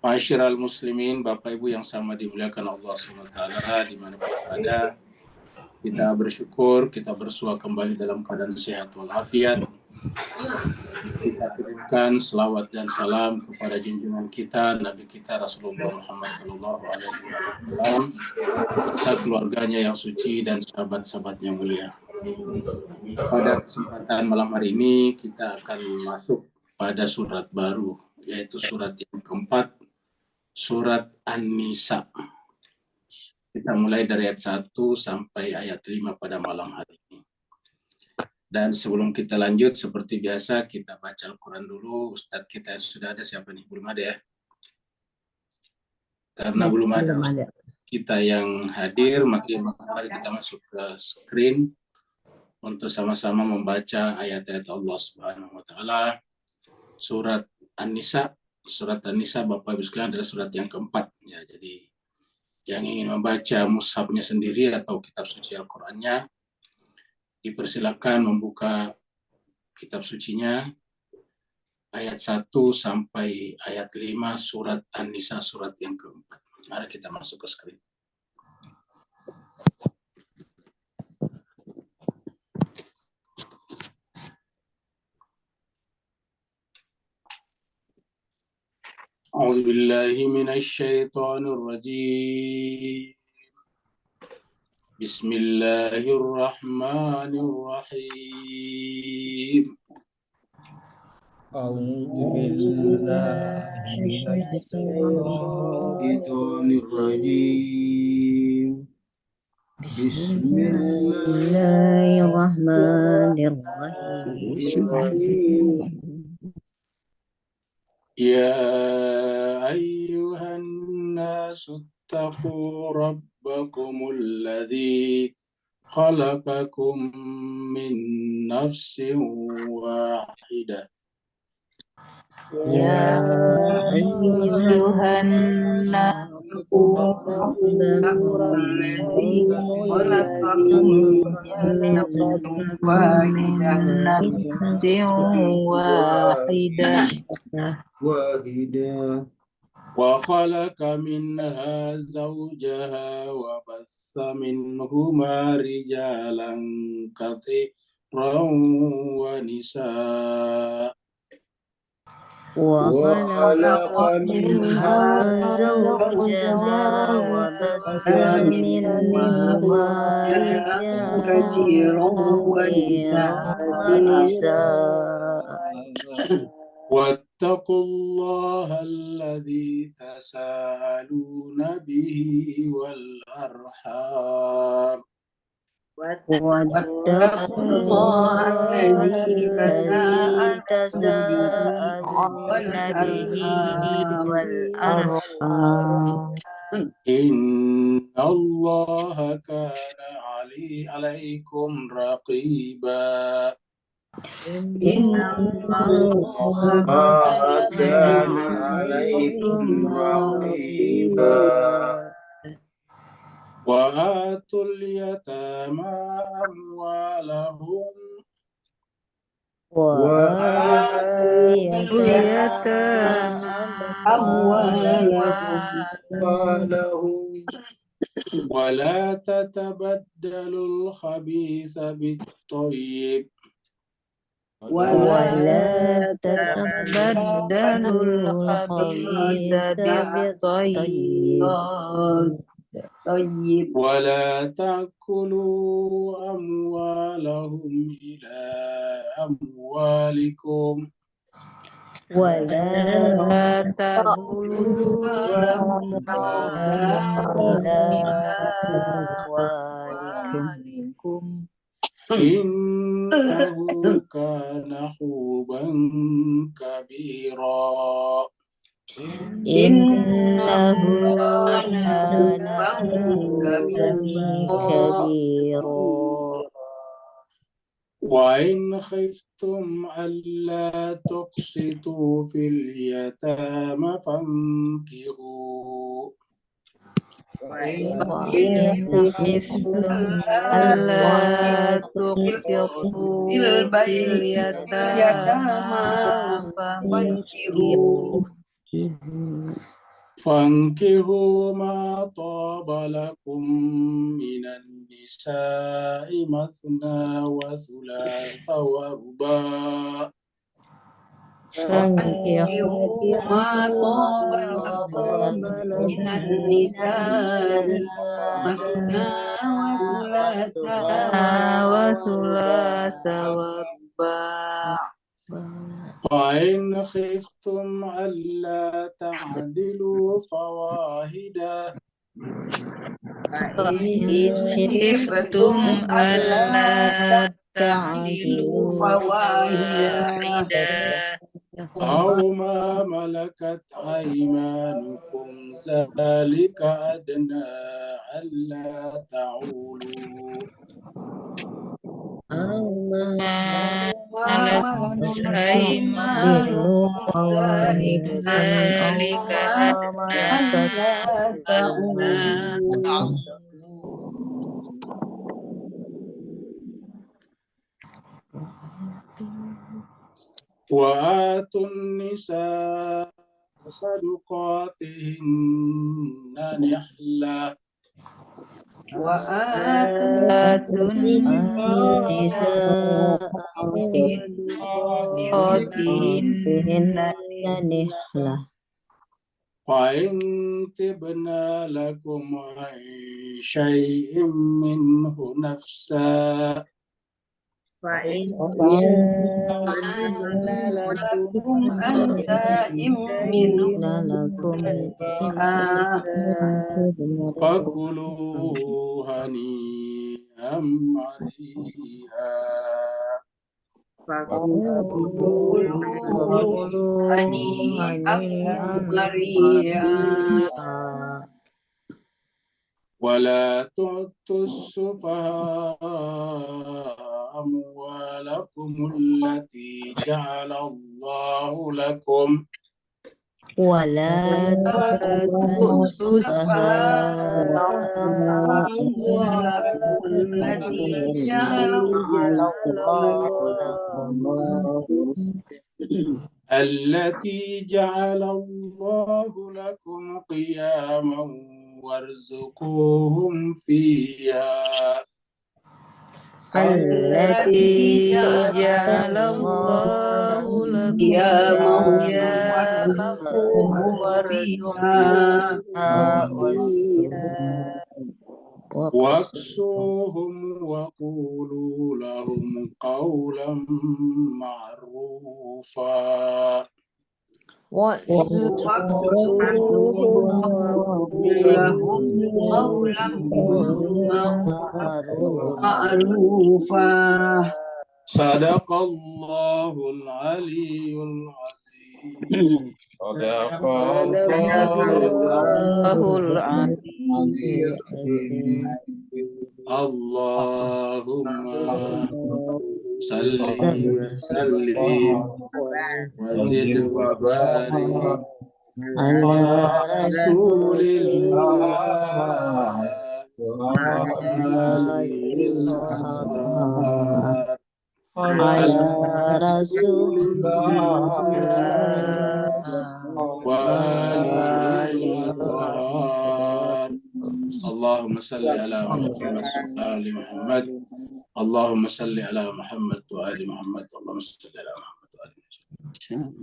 Masyiral muslimin, Bapak Ibu yang sama dimuliakan Allah SWT, dimanapun berada, kita bersyukur, kita bersua kembali dalam keadaan sehat walafiat. Kita kirimkan selawat dan salam kepada junjungan kita, Nabi kita Rasulullah Muhammad SAW, serta keluarganya yang suci dan sahabat-sahabatnya mulia. Pada kesempatan malam hari ini, kita akan masuk pada surat baru, yaitu surat yang keempat, Surat An-Nisa. Kita mulai dari ayat 1 sampai ayat 5 pada malam hari ini. Dan sebelum kita lanjut, seperti biasa, kita baca Al-Quran dulu. Ustadz kita sudah ada, siapa nih? Belum ada ya? Karena belum ada kita yang hadir, mari kita masuk ke screen untuk sama-sama membaca ayat-ayat Allah Subhanahu wa Ta'ala. Surat An-Nisa. Surat An-Nisa, Bapak Ibu sekalian, adalah surat yang keempat. Ya, jadi yang ingin membaca mushafnya sendiri atau kitab suci Al-Qurannya, dipersilakan membuka kitab sucinya, ayat 1 sampai ayat 5, surat An-Nisa, surat yang keempat. Mari kita masuk ke screen. أعوذ بالله من الشيطان الرجيم بسم الله الرحمن الرحيم أعوذ بالله من الشيطان الرجيم بسم الله الرحمن الرحيم يا أيها الناس اتقوا ربكم الذي خلقكم من نفس واحدة يا أيها الناس اتقوا ربكم خلقكم من نفس واحدة وخلق منها زوجها وبث منهما رجالا كثيرا ونساء وخلق منها زوجها وبث منهما رجالا كثيرا ونساء واتقوا الله الذي تساءلون به والأرحام واتقوا الله الذي تساءلون به والأرحام إن الله كان عليكم رقيبا إن الله كان عليكم رقيبا وآتوا اليتامى أموالهم ولا تتبدلوا الخبيث بالطيب ولا تأكلوا أموالهم إلى أموالكم إنه كان حوبا كبيرا إنه كان حوبا كبيرا وإن خفتم ألا تقسطوا في اليتامى فانكحوا وإن خفتم ألا تقسطوا في اليتامى فانكحوا فانكحوا ما طاب لكم من النساء مثنى وثلاث ورباع فانكحوا ما طاب لكم من النساء مثنى وثلاث ورباع فإن خفتم ألا تعدلوا فواحدة فإن خفتم ألا تعدلوا فواحدة أو ما ملكت أيمانكم ذلك أدنى ألا تعولوا ملكت أيمانكم ذلك أدنى ألا تعولوا وآتوا النساء صدقاتهن نحلة وآتوا النساء صدقاتهن نحلة فإن تبن لكم عن شيء منه نفسا فإن لكم أنساء منكم فكلوا هنيئا مريئا هنيئا مريئا ولا تؤتوا السفهاء أموالكم التي جعل الله لكم ولا تؤتوا السفهاء أموالكم التي جعل الله التي جعل الله لكم قياما وارزقوهم فيها التي جعل الله لكم قياما وارزقوهم فيها واكسوهم وقولوا لهم قولا معروفا معروفا صدق الله العلي العظيم صدق الله العظيم اللهم صل وسلم وزد وبارك على رسول الله وآله الأطهار على رسول وآله الأطهار اللهم صل على محمد وآل محمد اللهم صل على محمد وآل محمد اللهم صل على محمد وآل محمد.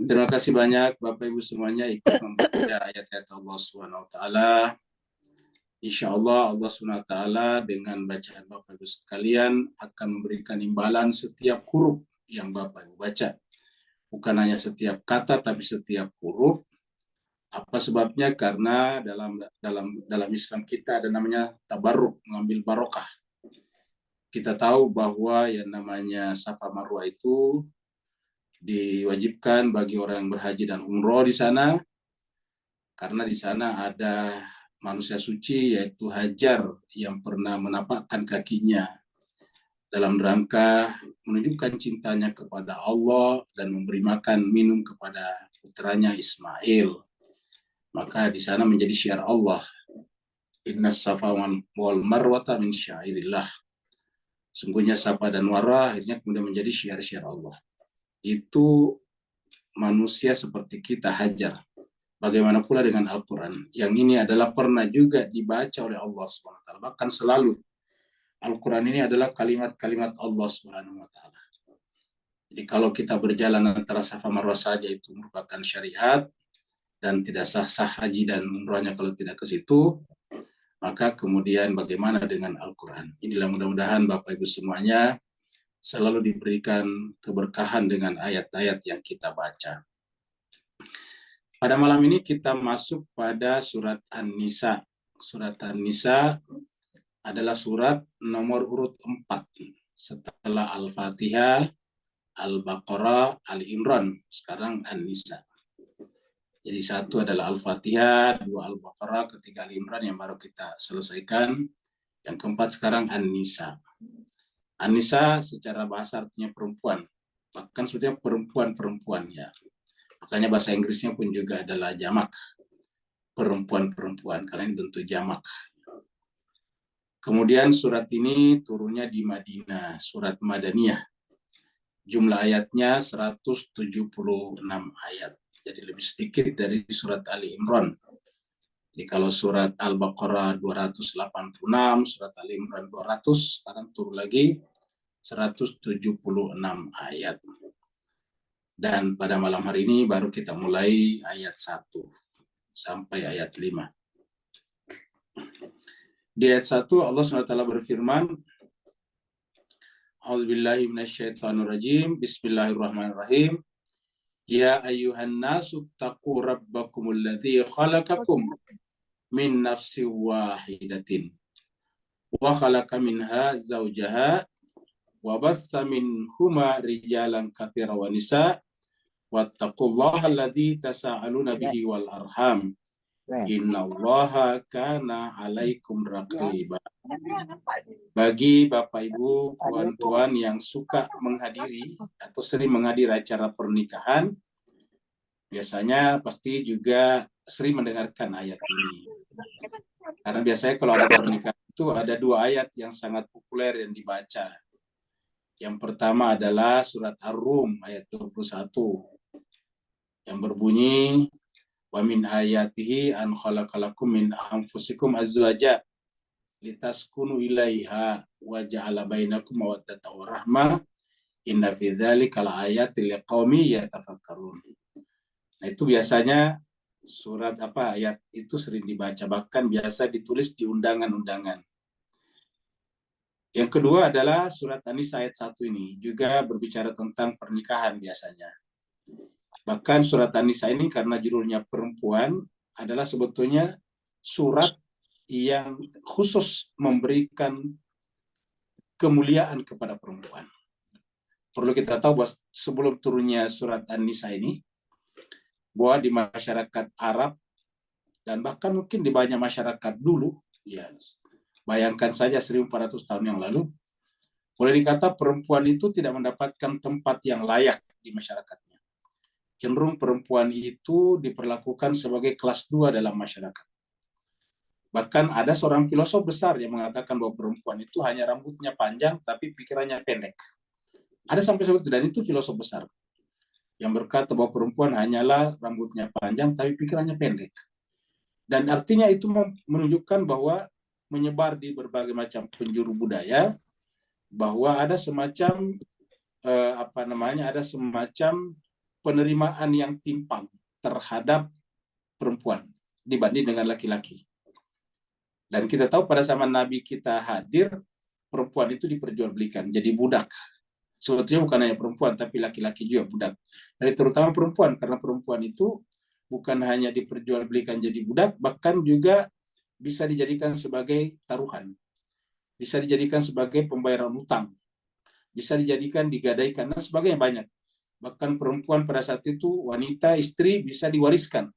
Terima kasih banyak Bapak Ibu semuanya ikut membaca ayat-ayat Allah SWT. Insya Allah Allah SWT dengan bacaan Bapak Ibu sekalian akan memberikan imbalan setiap huruf yang Bapak Ibu baca. Bukan hanya setiap kata tapi setiap huruf. Apa sebabnya? Karena dalam Islam kita ada namanya tabarruk, mengambil barokah. Kita tahu bahwa yang namanya Safa Marwah itu diwajibkan bagi orang yang berhaji dan umroh di sana, karena di sana ada manusia suci yaitu Hajar yang pernah menapakkan kakinya dalam rangka menunjukkan cintanya kepada Allah dan memberi makan minum kepada putranya Ismail. Maka di sana menjadi syiar Allah. Inna Safa wal Marwata min syairillah. Sungguhnya Safa dan Marwah akhirnya kemudian menjadi syiar-syiar Allah. Itu manusia seperti kita, Hajar. Bagaimana pula dengan Al-Quran? Yang ini adalah pernah juga dibaca oleh Allah SWT. Bahkan selalu Al-Quran ini adalah kalimat-kalimat Allah SWT. Jadi kalau kita berjalan antara Safa Marwah saja itu merupakan syariat, dan tidak sah-sah haji dan umrahnya kalau tidak ke situ, maka kemudian bagaimana dengan Al-Quran? Inilah mudah-mudahan Bapak Ibu semuanya selalu diberikan keberkahan dengan ayat-ayat yang kita baca. Pada malam ini kita masuk pada surat An-Nisa. Surat An-Nisa adalah surat nomor urut 4 setelah Al-Fatihah, Al-Baqarah, Al-Imran, sekarang An-Nisa. Jadi satu adalah Al-Fatihah, dua Al-Baqarah, ketiga Al-Imran yang baru kita selesaikan. Yang keempat sekarang An-Nisa. An-Nisa secara bahasa artinya perempuan. Bahkan sebetulnya perempuan-perempuan ya. Makanya bahasa Inggrisnya pun juga adalah jamak. Perempuan-perempuan, karena ini bentuk jamak. Kemudian surat ini turunnya di Madinah, surat Madaniyah. Jumlah ayatnya 176 ayat. Jadi lebih sedikit dari surat Ali Imran. Jadi kalau surat Al-Baqarah 286, surat Ali Imran 200, sekarang turun lagi 176 ayat. Dan pada malam hari ini baru kita mulai ayat 1 sampai ayat 5. Di ayat 1 Allah SWT berfirman, A'udzubillahi minasyaitonirrajim, Bismillahirrahmanirrahim. Ya ayyuhan nasu taqu rabbakumul ladzi khalaqakum min nafsin wahidatin wa khalaqa minha zawjaha wa batha minhuma rijalan katsiran wa nisa wattaqullaha alladzi tasaaluna bihi wal arham innallaha kana 'alaikum raqiba. Bagi Bapak Ibu, tuan-tuan yang suka menghadiri atau sering menghadiri acara pernikahan, biasanya pasti juga sering mendengarkan ayat ini. Karena biasanya kalau ada pernikahan itu ada dua ayat yang sangat populer yang dibaca. Yang pertama adalah surat Ar-Rum ayat 21 yang berbunyi wa min ayatihi an khalaqalakum min anfusikum azwaja litaskunu ilaiha wa ja'ala bainakum mawaddatan wa rahmah inna fi dzalika laayatil liqaumi yatafakkarun. Nah, itu biasanya surat ayat itu sering dibaca, bahkan biasa ditulis di undangan-undangan. Yang kedua adalah surat An-Nisa ayat 1 ini juga berbicara tentang pernikahan biasanya. Bahkan surat An-Nisa ini karena judulnya perempuan adalah sebetulnya surat yang khusus memberikan kemuliaan kepada perempuan. Perlu kita tahu bahwa sebelum turunnya surat An-Nisa ini, bahwa di masyarakat Arab dan bahkan mungkin di banyak masyarakat dulu, ya bayangkan saja 1400 tahun yang lalu, boleh dikata perempuan itu tidak mendapatkan tempat yang layak di masyarakatnya. Cenderung perempuan itu diperlakukan sebagai kelas 2 dalam masyarakat. Bahkan ada seorang filosof besar yang mengatakan bahwa perempuan itu hanya rambutnya panjang tapi pikirannya pendek. Ada sampai seperti itu, dan itu filosof besar yang berkata bahwa perempuan hanyalah rambutnya panjang tapi pikirannya pendek. Dan artinya itu menunjukkan bahwa menyebar di berbagai macam penjuru budaya bahwa ada semacam ada semacam penerimaan yang timpang terhadap perempuan dibanding dengan laki-laki. Dan kita tahu pada zaman Nabi kita hadir, perempuan itu diperjualbelikan jadi budak. Sebetulnya bukan hanya perempuan, tapi laki-laki juga budak. Tapi terutama perempuan, karena perempuan itu bukan hanya diperjualbelikan jadi budak, bahkan juga bisa dijadikan sebagai taruhan. Bisa dijadikan sebagai pembayaran utang. Bisa dijadikan digadaikan, dan sebagainya banyak. Bahkan perempuan pada saat itu, wanita, istri bisa diwariskan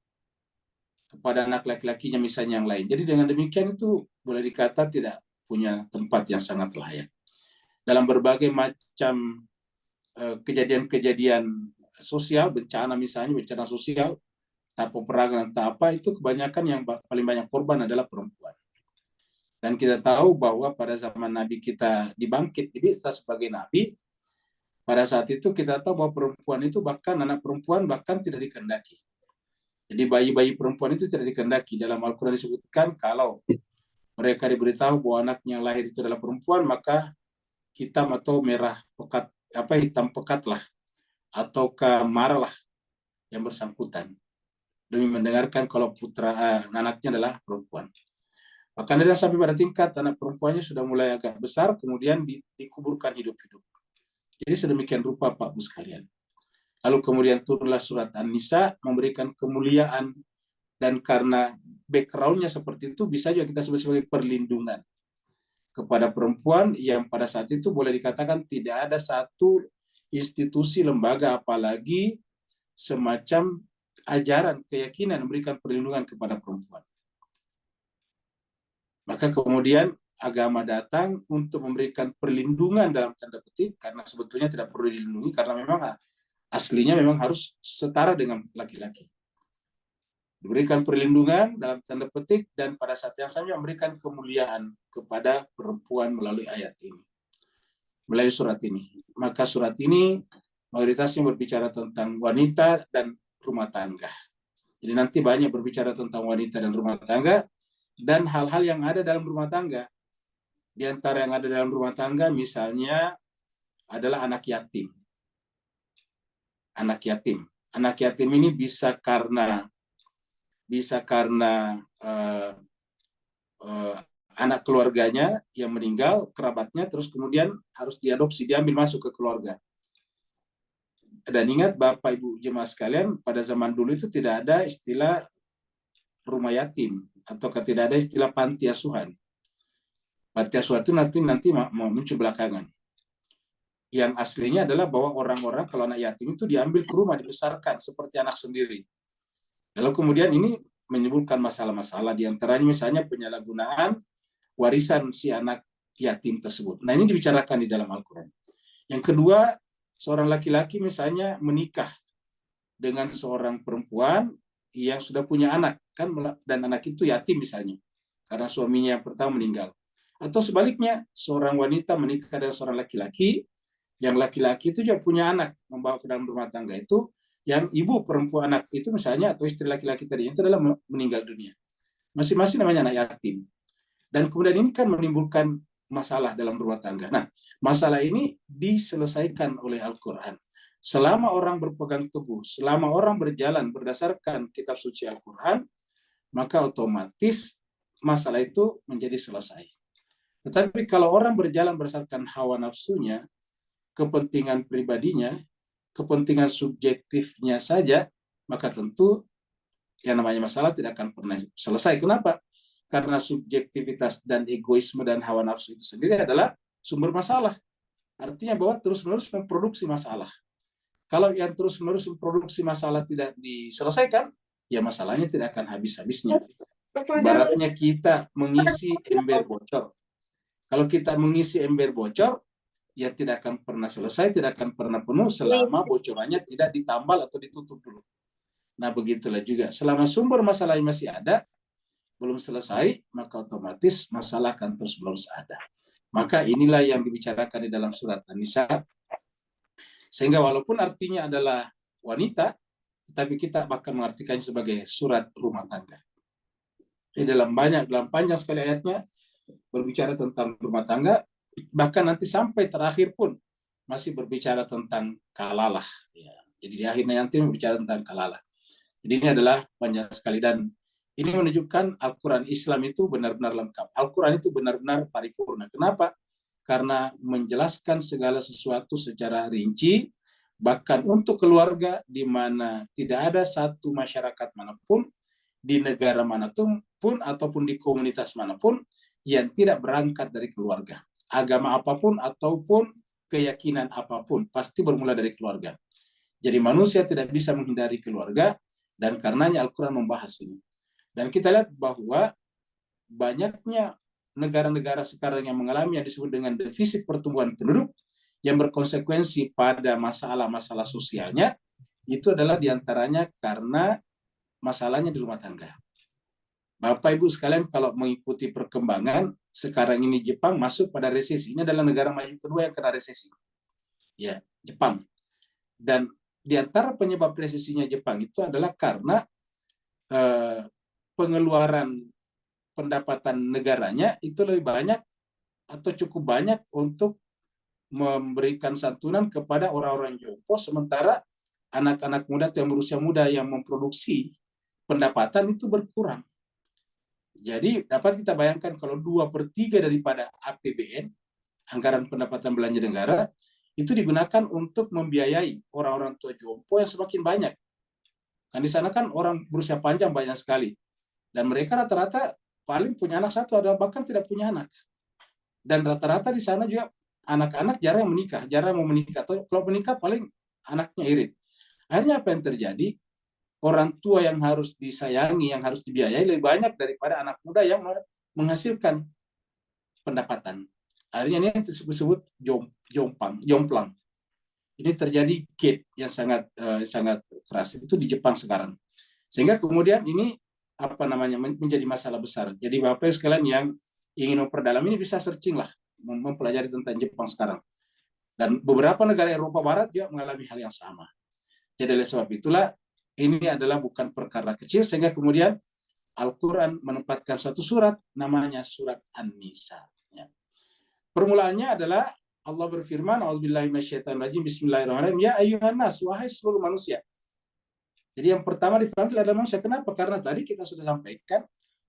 kepada anak laki-lakinya misalnya yang lain. Jadi dengan demikian itu boleh dikata tidak punya tempat yang sangat layak. Dalam berbagai macam kejadian-kejadian sosial, bencana misalnya, bencana sosial, tak peperangan, tak apa, itu kebanyakan yang paling banyak korban adalah perempuan. Dan kita tahu bahwa pada zaman Nabi kita dibangkit, dibiasa sebagai Nabi, pada saat itu kita tahu bahwa perempuan itu bahkan anak perempuan bahkan tidak dikehendaki. Jadi bayi-bayi perempuan itu tidak dikehendaki. Dalam Al-Quran disebutkan kalau mereka diberitahu bahwa anaknya lahir itu adalah perempuan, maka hitam atau merah pekat, hitam pekat lah, ataukah marah lah yang bersangkutan demi mendengarkan kalau anaknya adalah perempuan. Bahkan ada sampai pada tingkat anak perempuannya sudah mulai agak besar, kemudian dikuburkan hidup-hidup. Jadi sedemikian rupa Pak Bu sekalian. Lalu kemudian turunlah surat An-Nisa memberikan kemuliaan, dan karena background-nya seperti itu bisa juga kita sebut sebagai perlindungan kepada perempuan yang pada saat itu boleh dikatakan tidak ada satu institusi, lembaga, apalagi semacam ajaran, keyakinan memberikan perlindungan kepada perempuan. Maka kemudian agama datang untuk memberikan perlindungan dalam tanda petik, karena sebetulnya tidak perlu dilindungi karena memang aslinya memang harus setara dengan laki-laki. Diberikan perlindungan dalam tanda petik, dan pada saat yang sama memberikan kemuliaan kepada perempuan melalui ayat ini, melalui surat ini. Maka surat ini mayoritasnya berbicara tentang wanita dan rumah tangga. Jadi nanti banyak berbicara tentang wanita dan rumah tangga, dan hal-hal yang ada dalam rumah tangga. Di antara yang ada dalam rumah tangga misalnya adalah anak yatim. Anak yatim. Anak yatim ini bisa karena anak keluarganya yang meninggal, kerabatnya, terus kemudian harus diadopsi, diambil masuk ke keluarga. Dan ingat Bapak Ibu jemaah sekalian, pada zaman dulu itu tidak ada istilah rumah yatim, atau tidak ada istilah panti asuhan. Panti asuhan itu nanti muncul belakangan. Yang aslinya adalah bahwa orang-orang kalau anak yatim itu diambil ke rumah, dibesarkan seperti anak sendiri. Lalu kemudian ini menimbulkan masalah-masalah, diantaranya misalnya penyalahgunaan warisan si anak yatim tersebut. Nah, ini dibicarakan di dalam Al-Quran. Yang kedua, seorang laki-laki misalnya menikah dengan seorang perempuan yang sudah punya anak, kan, dan anak itu yatim misalnya, karena suaminya yang pertama meninggal. Atau sebaliknya, seorang wanita menikah dengan seorang laki-laki, yang laki-laki itu juga punya anak, membawa ke dalam rumah tangga itu, yang ibu perempuan anak itu misalnya, atau istri laki-laki tadi itu adalah meninggal dunia. Masing-masing namanya anak yatim. Dan kemudian ini kan menimbulkan masalah dalam rumah tangga. Nah, masalah ini diselesaikan oleh Al-Quran. Selama orang berpegang teguh, selama orang berjalan berdasarkan kitab suci Al-Quran, maka otomatis masalah itu menjadi selesai. Tetapi kalau orang berjalan berdasarkan hawa nafsunya, kepentingan pribadinya, kepentingan subjektifnya saja, maka tentu yang namanya masalah tidak akan pernah selesai. Kenapa? Karena subjektivitas dan egoisme dan hawa nafsu itu sendiri adalah sumber masalah. Artinya bahwa terus-menerus memproduksi masalah. Kalau yang terus-menerus memproduksi masalah tidak diselesaikan, ya masalahnya tidak akan habis-habisnya. Ibaratnya kita mengisi ember bocor. Kalau kita mengisi ember bocor, ya tidak akan pernah selesai, tidak akan pernah penuh selama bocorannya tidak ditambal atau ditutup dulu. Nah, begitulah juga. Selama sumber masalahnya masih ada, belum selesai, maka otomatis masalah akan terus-menerus ada. Maka inilah yang dibicarakan di dalam surat An-Nisa. Sehingga walaupun artinya adalah wanita, tetapi kita bahkan mengartikannya sebagai surat rumah tangga. Di dalam panjang sekali ayatnya berbicara tentang rumah tangga, bahkan nanti sampai terakhir pun masih berbicara tentang kalalah. Ya. Jadi di akhirnya nanti berbicara tentang kalalah. Jadi ini adalah panjang sekali, dan ini menunjukkan Al-Quran Islam itu benar-benar lengkap. Al-Quran itu benar-benar paripurna. Kenapa? Karena menjelaskan segala sesuatu secara rinci, bahkan untuk keluarga, di mana tidak ada satu masyarakat manapun, di negara manapun, ataupun di komunitas manapun, yang tidak berangkat dari keluarga. Agama apapun, ataupun keyakinan apapun, pasti bermula dari keluarga. Jadi manusia tidak bisa menghindari keluarga, dan karenanya Al-Quran membahas ini. Dan kita lihat bahwa banyaknya negara-negara sekarang yang mengalami yang disebut dengan defisit pertumbuhan penduduk, yang berkonsekuensi pada masalah-masalah sosialnya, itu adalah diantaranya karena masalahnya di rumah tangga. Bapak Ibu sekalian, kalau mengikuti perkembangan, sekarang ini Jepang masuk pada resesi. Ini adalah negara maju kedua yang kena resesi. ya, Jepang. Dan di antara penyebab resesinya Jepang itu adalah karena pengeluaran pendapatan negaranya itu lebih banyak atau cukup banyak untuk memberikan santunan kepada orang-orang jompo, sementara anak-anak muda yang berusia muda yang memproduksi pendapatan itu berkurang. Jadi dapat kita bayangkan kalau 2/3 daripada APBN, anggaran pendapatan belanja negara, itu digunakan untuk membiayai orang-orang tua jompo yang semakin banyak. Kan di sana kan orang berusia panjang banyak sekali. Dan mereka rata-rata paling punya anak satu, ada bahkan tidak punya anak. Dan rata-rata di sana juga anak-anak jarang menikah, jarang mau menikah. Atau kalau menikah paling anaknya irit. Akhirnya apa yang terjadi? Orang tua yang harus disayangi, yang harus dibiayai lebih banyak daripada anak muda yang menghasilkan pendapatan. Akhirnya ini disebut jomplang. Ini terjadi gap yang sangat keras itu di Jepang sekarang. Sehingga kemudian ini menjadi masalah besar. Jadi Bapak sekalian yang ingin memperdalam ini bisa searching lah, mempelajari tentang Jepang sekarang. Dan beberapa negara Eropa Barat juga mengalami hal yang sama. Jadi oleh sebab itulah ini adalah bukan perkara kecil, sehingga kemudian Al-Quran menempatkan satu surat namanya surat An-Nisa. Ya. Permulaannya adalah Allah berfirman, A'udzubillahi minasyaitonirrajim, Bismillahirrahmanirrahim, ya ayyuhan nas, wahai seluruh manusia. Jadi yang pertama dipanggil adalah manusia. Kenapa? Karena tadi kita sudah sampaikan,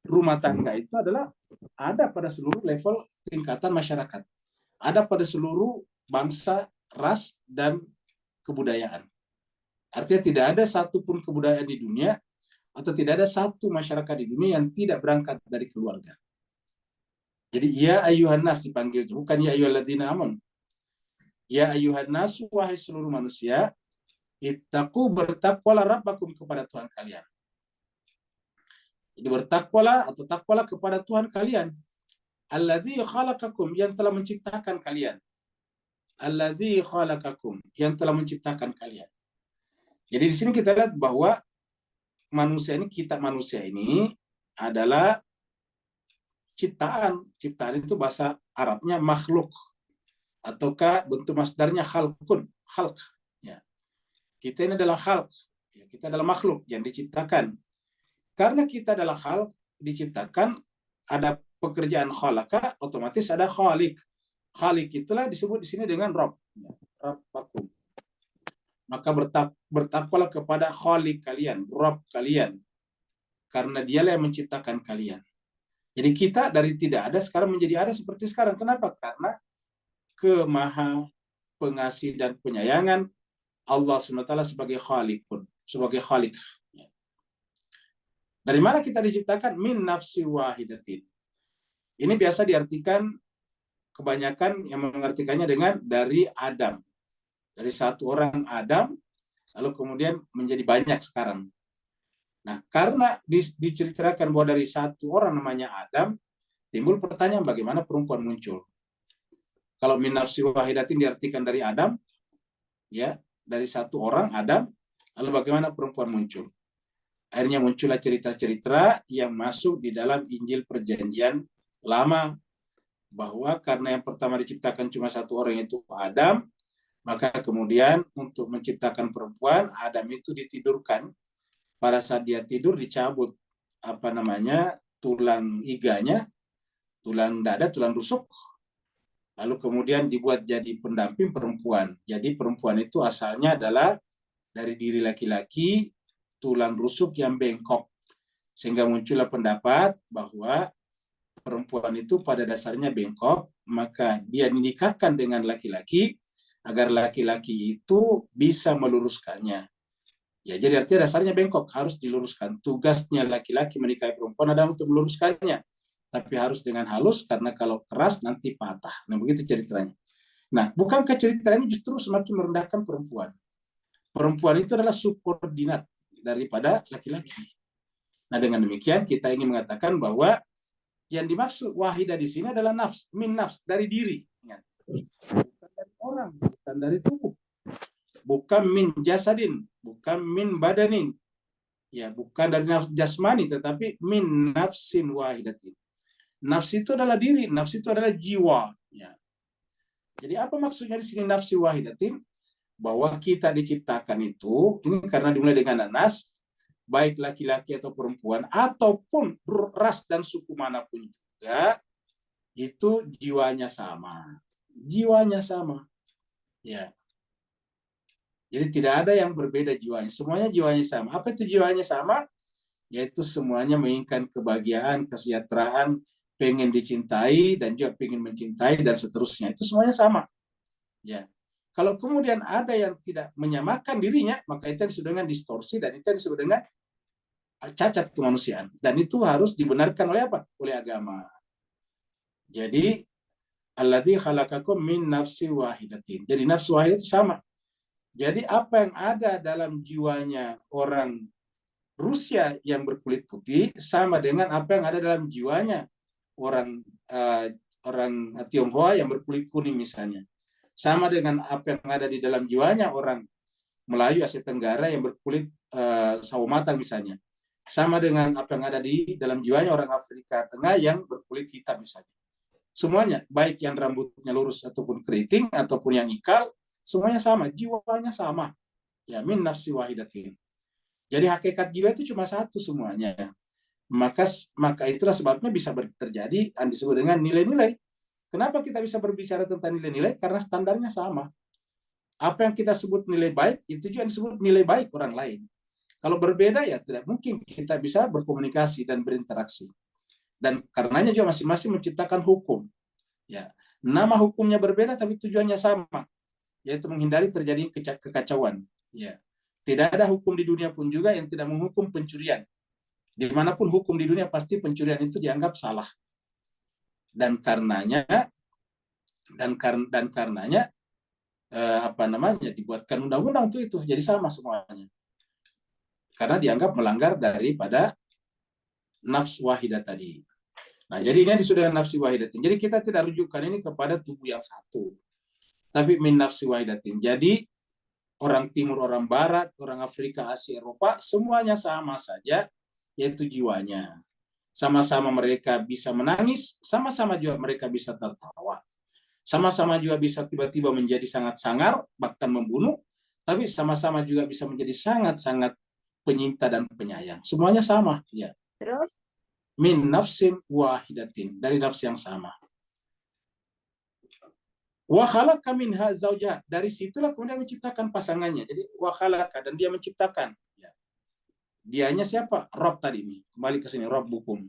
rumah tangga itu adalah ada pada seluruh level tingkatan masyarakat. Ada pada seluruh bangsa, ras, dan kebudayaan. Artinya tidak ada satupun kebudayaan di dunia atau tidak ada satu masyarakat di dunia yang tidak berangkat dari keluarga. Jadi ya ayyuhan nas dipanggil, bukan ya ayyuhalladzina amanu. Ya ayyuhan nas, wahai seluruh manusia, ittaqu, bertakwalah rabbakum, kepada Tuhan kalian. Jadi bertakwalah atau takwalah kepada Tuhan kalian. Alladzi khalaqakum, yang telah menciptakan kalian. Alladzi khalaqakum, yang telah menciptakan kalian. Jadi di sini kita lihat bahwa kita manusia ini adalah ciptaan. Ciptaan itu bahasa Arabnya makhluk, ataukah bentuk masdarnya khalqun, khalq. Ya. Kita ini adalah khalq, ya, kita adalah makhluk yang diciptakan. Karena kita adalah khalq, diciptakan, ada pekerjaan khalaqa, otomatis ada khaliq. Khaliq itulah disebut di sini dengan Rabb. Rabbakum. Maka bertakwalah kepada khaliq kalian, Rabb kalian. Karena dialah yang menciptakan kalian. Jadi kita dari tidak ada sekarang menjadi ada seperti sekarang. Kenapa? Karena kemaha pengasih dan penyayangan Allah SWT sebagai khaliqun, sebagai khaliq. Dari mana kita diciptakan? Min nafsi wahidatin. Ini biasa diartikan, kebanyakan yang mengartikannya dengan dari Adam. Dari satu orang Adam, lalu kemudian menjadi banyak sekarang. Nah, karena diceritakan bahwa dari satu orang namanya Adam, timbul pertanyaan bagaimana perempuan muncul. Kalau min nafsi wahidatin diartikan dari Adam, ya, dari satu orang Adam, lalu bagaimana perempuan muncul. Akhirnya muncullah cerita-cerita yang masuk di dalam Injil Perjanjian Lama, bahwa karena yang pertama diciptakan cuma satu orang, yaitu Adam, maka kemudian untuk menciptakan perempuan, Adam itu ditidurkan. Pada saat dia tidur dicabut tulang iganya, tulang dada, tulang rusuk, lalu kemudian dibuat jadi pendamping perempuan. Jadi perempuan itu asalnya adalah dari diri laki-laki, tulang rusuk yang bengkok, sehingga muncullah pendapat bahwa perempuan itu pada dasarnya bengkok, maka dia dinikahkan dengan laki-laki agar laki-laki itu bisa meluruskannya. Ya, jadi artinya dasarnya bengkok, harus diluruskan. Tugasnya laki-laki menikahi perempuan adalah untuk meluruskannya, tapi harus dengan halus, karena kalau keras nanti patah. Nah, begitu ceritanya. Nah, bukankah ceritanya justru semakin merendahkan perempuan? Perempuan itu adalah subordinat daripada laki-laki. Nah, dengan demikian kita ingin mengatakan bahwa yang dimaksud wahidah di sini adalah nafs, min nafs, dari diri. Bukan dari orang, bukan dari tubuh. Bukan min jasadin, bukan min badanin. Ya, bukan dari nafs jasmani, tetapi min nafsin wahidatin. Nafs itu adalah diri, nafs itu adalah jiwa. Ya. Jadi apa maksudnya di sini nafsi wahidatin? Bahwa kita diciptakan itu, ini karena dimulai dengan nanas, baik laki-laki atau perempuan, ataupun ras dan suku manapun juga, itu jiwanya sama. Jiwanya sama. Ya. Jadi tidak ada yang berbeda jiwanya. Semuanya jiwanya sama. Apa itu jiwanya sama? Yaitu semuanya menginginkan kebahagiaan, kesejahteraan, pengen dicintai, dan juga pengen mencintai, dan seterusnya. Itu semuanya sama. Ya. Kalau kemudian ada yang tidak menyamakan dirinya, maka itu disebut dengan distorsi, dan itu disebut dengan cacat kemanusiaan. Dan itu harus dibenarkan oleh apa? Oleh agama. Jadi, alladzi khalaqakum min nafsi wahidatin. Jadi nafsu wahidah itu sama. Jadi apa yang ada dalam jiwanya orang Rusia yang berkulit putih sama dengan apa yang ada dalam jiwanya orang orang Tionghoa yang berkulit kuning misalnya. Sama dengan apa yang ada di dalam jiwanya orang Melayu Asia Tenggara yang berkulit sawo matang misalnya. Sama dengan apa yang ada di dalam jiwanya orang Afrika Tengah yang berkulit hitam misalnya. Semuanya, baik yang rambutnya lurus ataupun keriting ataupun yang ikal, semuanya sama, jiwanya sama. Ya, min nafsi wahidatin. Jadi hakikat jiwa itu cuma satu semuanya. Maka itulah sebabnya bisa terjadi yang disebut dengan nilai-nilai. Kenapa kita bisa berbicara tentang nilai-nilai? Karena standarnya sama. Apa yang kita sebut nilai baik, itu juga disebut nilai baik orang lain. Kalau berbeda ya tidak mungkin kita bisa berkomunikasi dan berinteraksi. Dan karenanya juga masing-masing menciptakan hukum. Ya, nama hukumnya berbeda tapi tujuannya sama, yaitu menghindari terjadi kekacauan. Ya, tidak ada hukum di dunia pun juga yang tidak menghukum pencurian. Dimanapun hukum di dunia pasti pencurian itu dianggap salah. Dan karenanya dibuatkan undang-undang itu jadi sama semuanya. Karena dianggap melanggar daripada nafs wahidah tadi. Nah, jadi ini disebut dengan nafsi wahidatin. Jadi kita tidak rujukkan ini kepada tubuh yang satu. Tapi min nafsi wahidatin. Jadi orang timur, orang barat, orang Afrika, Asia, Eropa, semuanya sama saja, yaitu jiwanya. Sama-sama mereka bisa menangis, sama-sama juga mereka bisa tertawa. Sama-sama juga bisa tiba-tiba menjadi sangat sangar, bahkan membunuh, tapi sama-sama juga bisa menjadi sangat-sangat penyinta dan penyayang. Semuanya sama, ya. Terus? Min nafsin wahidatin, dari nafs yang sama. Wa khalaqa minha zaujaha, dari situlah kemudian menciptakan pasangannya. Jadi wa khalaqa, dan dia menciptakan. Ya. Dianya siapa? Rob tadi nih. Kembali ke sini, Rob bukum.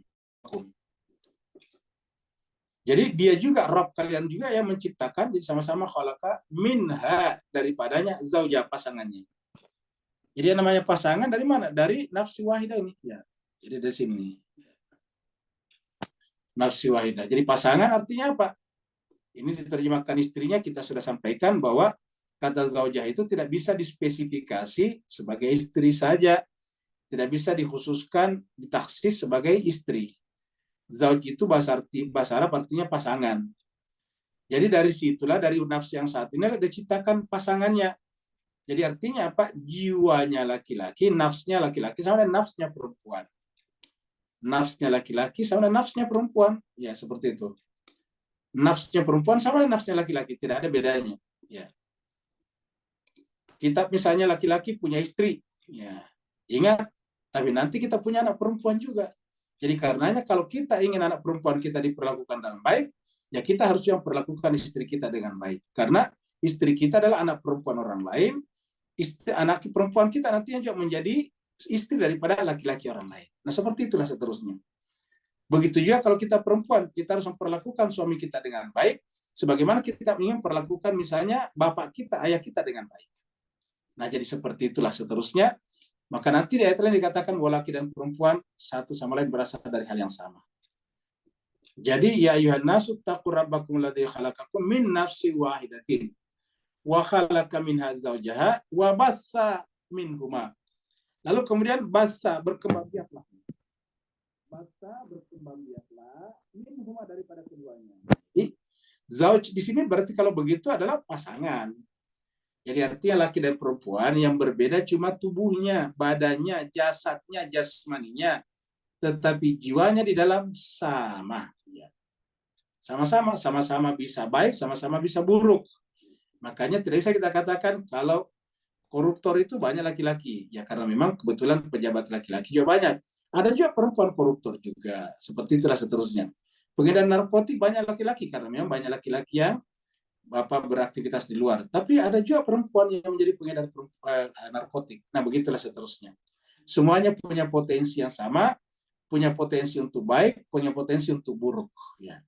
Jadi dia juga Rob kalian juga yang menciptakan, jadi sama-sama khalaqa minha, daripadanya zauja, pasangannya. Jadi yang namanya pasangan dari mana? Dari nafsi wahidah ini. Ya. Jadi dari sini. Nafsi wahidah. Jadi pasangan artinya apa? Ini diterjemahkan istrinya, kita sudah sampaikan bahwa kata zaujah itu tidak bisa dispesifikasi sebagai istri saja. Tidak bisa dikhususkan, ditaksis sebagai istri. Zauj itu bahasa Arab artinya pasangan. Jadi dari situlah, dari nafs yang saat ini diciptakan pasangannya. Jadi artinya apa? Jiwanya laki-laki, nafsnya laki-laki sama dengan nafsnya perempuan. Nafsnya laki-laki sama dengan nafsnya perempuan. Ya, seperti itu. Nafsnya perempuan sama dengan nafsnya laki-laki, tidak ada bedanya. Ya. Kita misalnya laki-laki punya istri, ya. Ingat, tapi nanti kita punya anak perempuan juga. Jadi karenanya kalau kita ingin anak perempuan kita diperlakukan dengan baik, ya kita harus juga perlakukan istri kita dengan baik. Karena istri kita adalah anak perempuan orang lain, anak perempuan kita nantinya juga menjadi istri daripada laki-laki orang lain. Nah, seperti itulah seterusnya. Begitu juga kalau kita perempuan, kita harus memperlakukan suami kita dengan baik, sebagaimana kita ingin memperlakukan misalnya bapak kita, ayah kita dengan baik. Nah, jadi seperti itulah seterusnya. Maka nanti di ayat lain dikatakan laki dan perempuan satu sama lain berasal dari hal yang sama. Jadi ya ayuhan nasu taqu rabbakum alladzi khalaqakum min nafsin wahidatin wa khalaqa minha zawjaha wa bassa minhuma. Lalu kemudian bassa, berkembang biaklah. Bassa, berkembang biaklah minhuma, daripada keduanya. Jadi zauj di sini berarti kalau begitu adalah pasangan. Jadi artinya laki dan perempuan yang berbeda cuma tubuhnya, badannya, jasadnya, jasmaninya, tetapi jiwanya di dalam sama. sama-sama bisa baik, sama-sama bisa buruk. Makanya tidak bisa kita katakan kalau koruptor itu banyak laki-laki, ya karena memang kebetulan pejabat laki-laki juga banyak. Ada juga perempuan koruptor juga, seperti itulah seterusnya. Pengedar narkotik banyak laki-laki karena memang banyak laki-laki yang beraktivitas di luar. Tapi ada juga perempuan yang menjadi pengedar narkotik. Nah, begitulah seterusnya. Semuanya punya potensi yang sama, punya potensi untuk baik, punya potensi untuk buruk. Ya.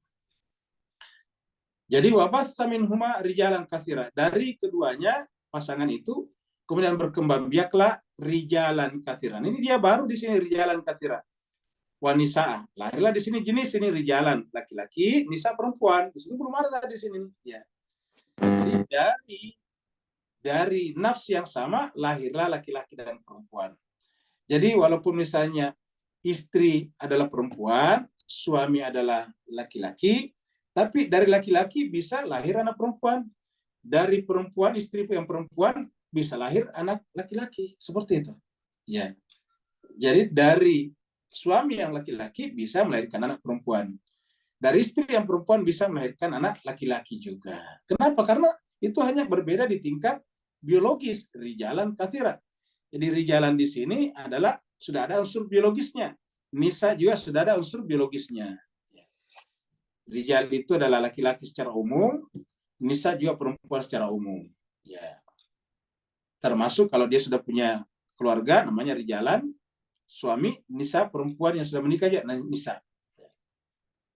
Jadi wabassa minhuma rijalan kasira. Dari keduanya pasangan itu kemudian berkembang biaklah rijalan kathiran. Ini dia baru di sini rijalan kathira. Wanisa. Lahirlah di sini jenis ini rijalan laki-laki, nisa perempuan. Di sini belum ada di sini. Ya. Jadi dari nafs yang sama lahirlah laki-laki dan perempuan. Jadi walaupun misalnya istri adalah perempuan, suami adalah laki-laki, tapi dari laki-laki bisa lahir anak perempuan. Dari perempuan, istri yang perempuan bisa lahir anak laki-laki. Seperti itu. Ya. Jadi dari suami yang laki-laki bisa melahirkan anak perempuan. Dari istri yang perempuan bisa melahirkan anak laki-laki juga. Kenapa? Karena itu hanya berbeda di tingkat biologis, rijalan kathira. Jadi rijalan di sini adalah sudah ada unsur biologisnya. Nisa juga sudah ada unsur biologisnya. Rijal itu adalah laki-laki secara umum, nisa juga perempuan secara umum. Ya. Termasuk kalau dia sudah punya keluarga, namanya rijalan, suami, nisa perempuan yang sudah menikah juga, nisa.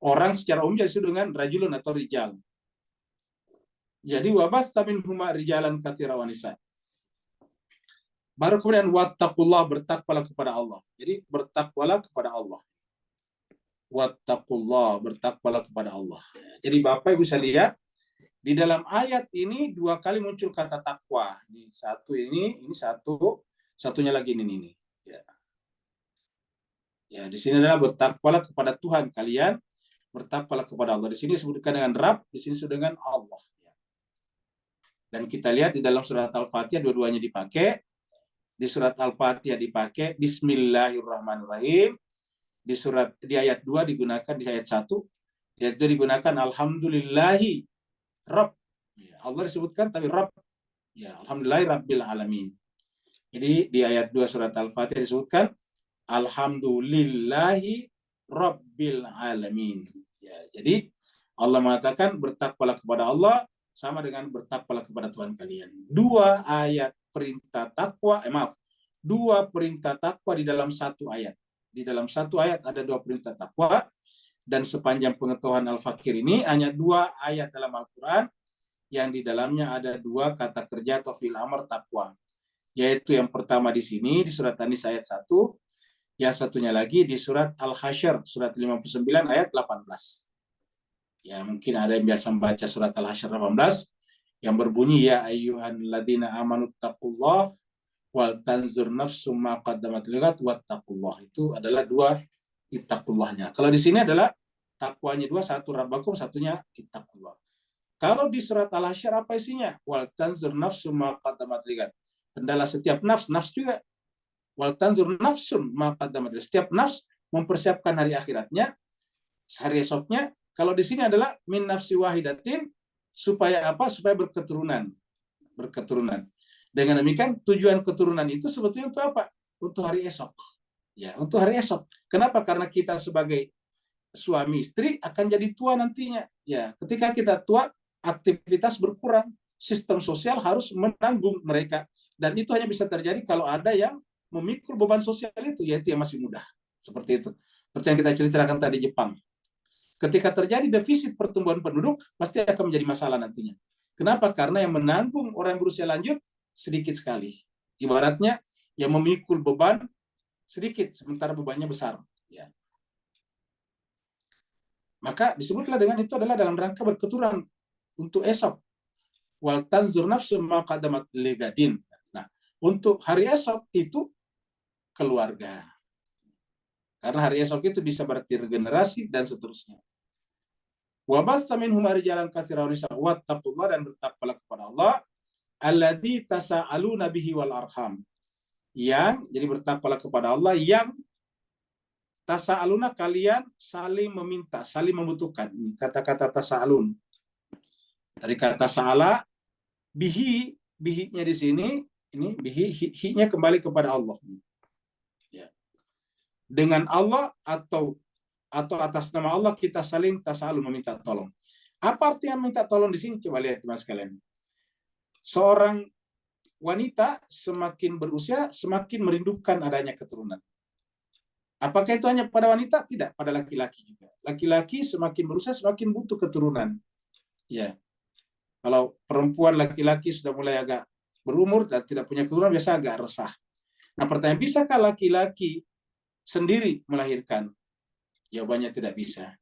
Orang secara umum jadi disebut dengan rajulun atau rijal. Jadi wabasta minhuma rijalan katsira wa nisa. Baru kemudian wattaqullah, bertakwalah kepada Allah. Jadi bertakwalah kepada Allah. Wattaqullah, bertakwalah kepada Allah. Jadi Bapak Ibu bisa lihat di dalam ayat ini 2 kali muncul kata takwa. Ini satu, satunya lagi ini. Ya. Ya, di sini adalah bertakwalah kepada Tuhan kalian, bertakwalah kepada Allah. Di sini disebutkan dengan Rabb, di sini disebut dengan Allah. Dan kita lihat di dalam surat Al-Fatihah dua-duanya dipakai. Di surat Al-Fatihah dipakai Bismillahirrahmanirrahim. Di ayat 2 digunakan di ayat 1. Di ayat 2 digunakan Alhamdulillahi Rabb. Allah disebutkan tapi Rabb. Ya, Alhamdulillahi Rabbil Alamin. Jadi di ayat 2 surat Al-Fatihah disebutkan Alhamdulillahi Rabbil Alamin. Ya, jadi Allah mengatakan bertakwalah kepada Allah sama dengan bertakwalah kepada Tuhan kalian. Dua perintah takwa di dalam satu ayat. Di dalam satu ayat ada 2 perintah takwa, dan sepanjang pengetahuan Al-Fakir ini hanya 2 ayat dalam Al-Quran yang di dalamnya ada 2 kata kerja atau fi'il amr takwa. Yaitu yang pertama di sini di surat An-Nisa ayat 1, yang satunya lagi di surat Al-Hasyr surat 59 ayat 18. Ya, mungkin ada yang biasa membaca surat Al-Hasyr 18 yang berbunyi ya ayyuhan ladzina amanu taqullah wal tanzur nafsum ma qaddamat ligat wattaqullah. Itu adalah 2 ittaqullahnya. Kalau di sini adalah takwanya 2, satu rabbakum, satunya ittaqullah. Kalau di surat Al-Hasyr apa isinya? Wal tanzur nafsum ma qaddamat ligat. Hendaklah setiap nafs juga. Wal tanzur nafsum ma qaddamat ligat. Setiap nafs mempersiapkan hari akhiratnya, hari esoknya. Kalau di sini adalah min nafsi wahidatin, supaya apa? Supaya berketurunan. Dengan demikian tujuan keturunan itu sebetulnya untuk apa? Untuk hari esok. Ya, untuk hari esok. Kenapa? Karena kita sebagai suami istri akan jadi tua nantinya. Ya, ketika kita tua, aktivitas berkurang. Sistem sosial harus menanggung mereka. Dan itu hanya bisa terjadi kalau ada yang memikul beban sosial itu, yaitu yang masih muda. Seperti itu. Seperti yang kita ceritakan tadi Jepang. Ketika terjadi defisit pertumbuhan penduduk, pasti akan menjadi masalah nantinya. Kenapa? Karena yang menanggung orang yang berusia lanjut sedikit sekali. Ibaratnya yang memikul beban sedikit, sementara bebannya besar. Ya. Maka disebutlah dengan itu adalah dalam rangka berketurunan untuk esok. Wal tanzur nafsum ma qaddamat ligadin. Nah, untuk hari esok itu keluarga. Karena hari esok itu bisa berarti regenerasi dan seterusnya. Wa bassa minhum rijalan katsiran wattaqullah, dan bertakwalah kepada Allah alladzi tasaaluna bihi wal arham. Yang jadi bertakwalah kepada Allah yang tasa'aluna, kalian saling meminta, saling membutuhkan. Kata-kata tasa'alun dari kata sa'ala, bihi-nya di sini, ini bihi, hi-nya kembali kepada Allah. Ya. Dengan Allah atau atas nama Allah kita saling tasa'alun, meminta tolong. Apa artinya minta tolong di sini? Coba lihat teman sekalian. Seorang wanita semakin berusia semakin merindukan adanya keturunan. Apakah itu hanya pada wanita? Tidak, pada laki-laki juga. Laki-laki semakin berusia semakin butuh keturunan. Ya. Kalau perempuan, laki-laki sudah mulai agak berumur dan tidak punya keturunan, biasa agak resah. Nah, pertanyaan, bisakah laki-laki sendiri melahirkan? Jawabannya tidak bisa.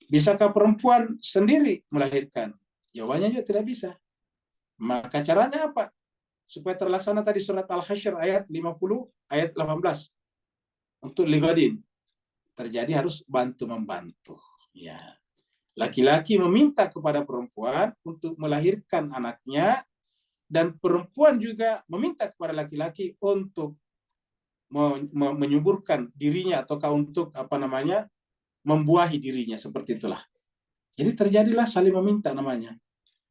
Bisakah perempuan sendiri melahirkan? Jawabannya juga tidak bisa. Maka caranya apa? Supaya terlaksana tadi surat Al-Hasyr ayat 50, ayat 18. Untuk ligodin terjadi harus bantu-membantu. Ya. Laki-laki meminta kepada perempuan untuk melahirkan anaknya, dan perempuan juga meminta kepada laki-laki untuk menyuburkan dirinya ataukah untuk membuahi dirinya, seperti itulah. Jadi terjadilah saling meminta namanya.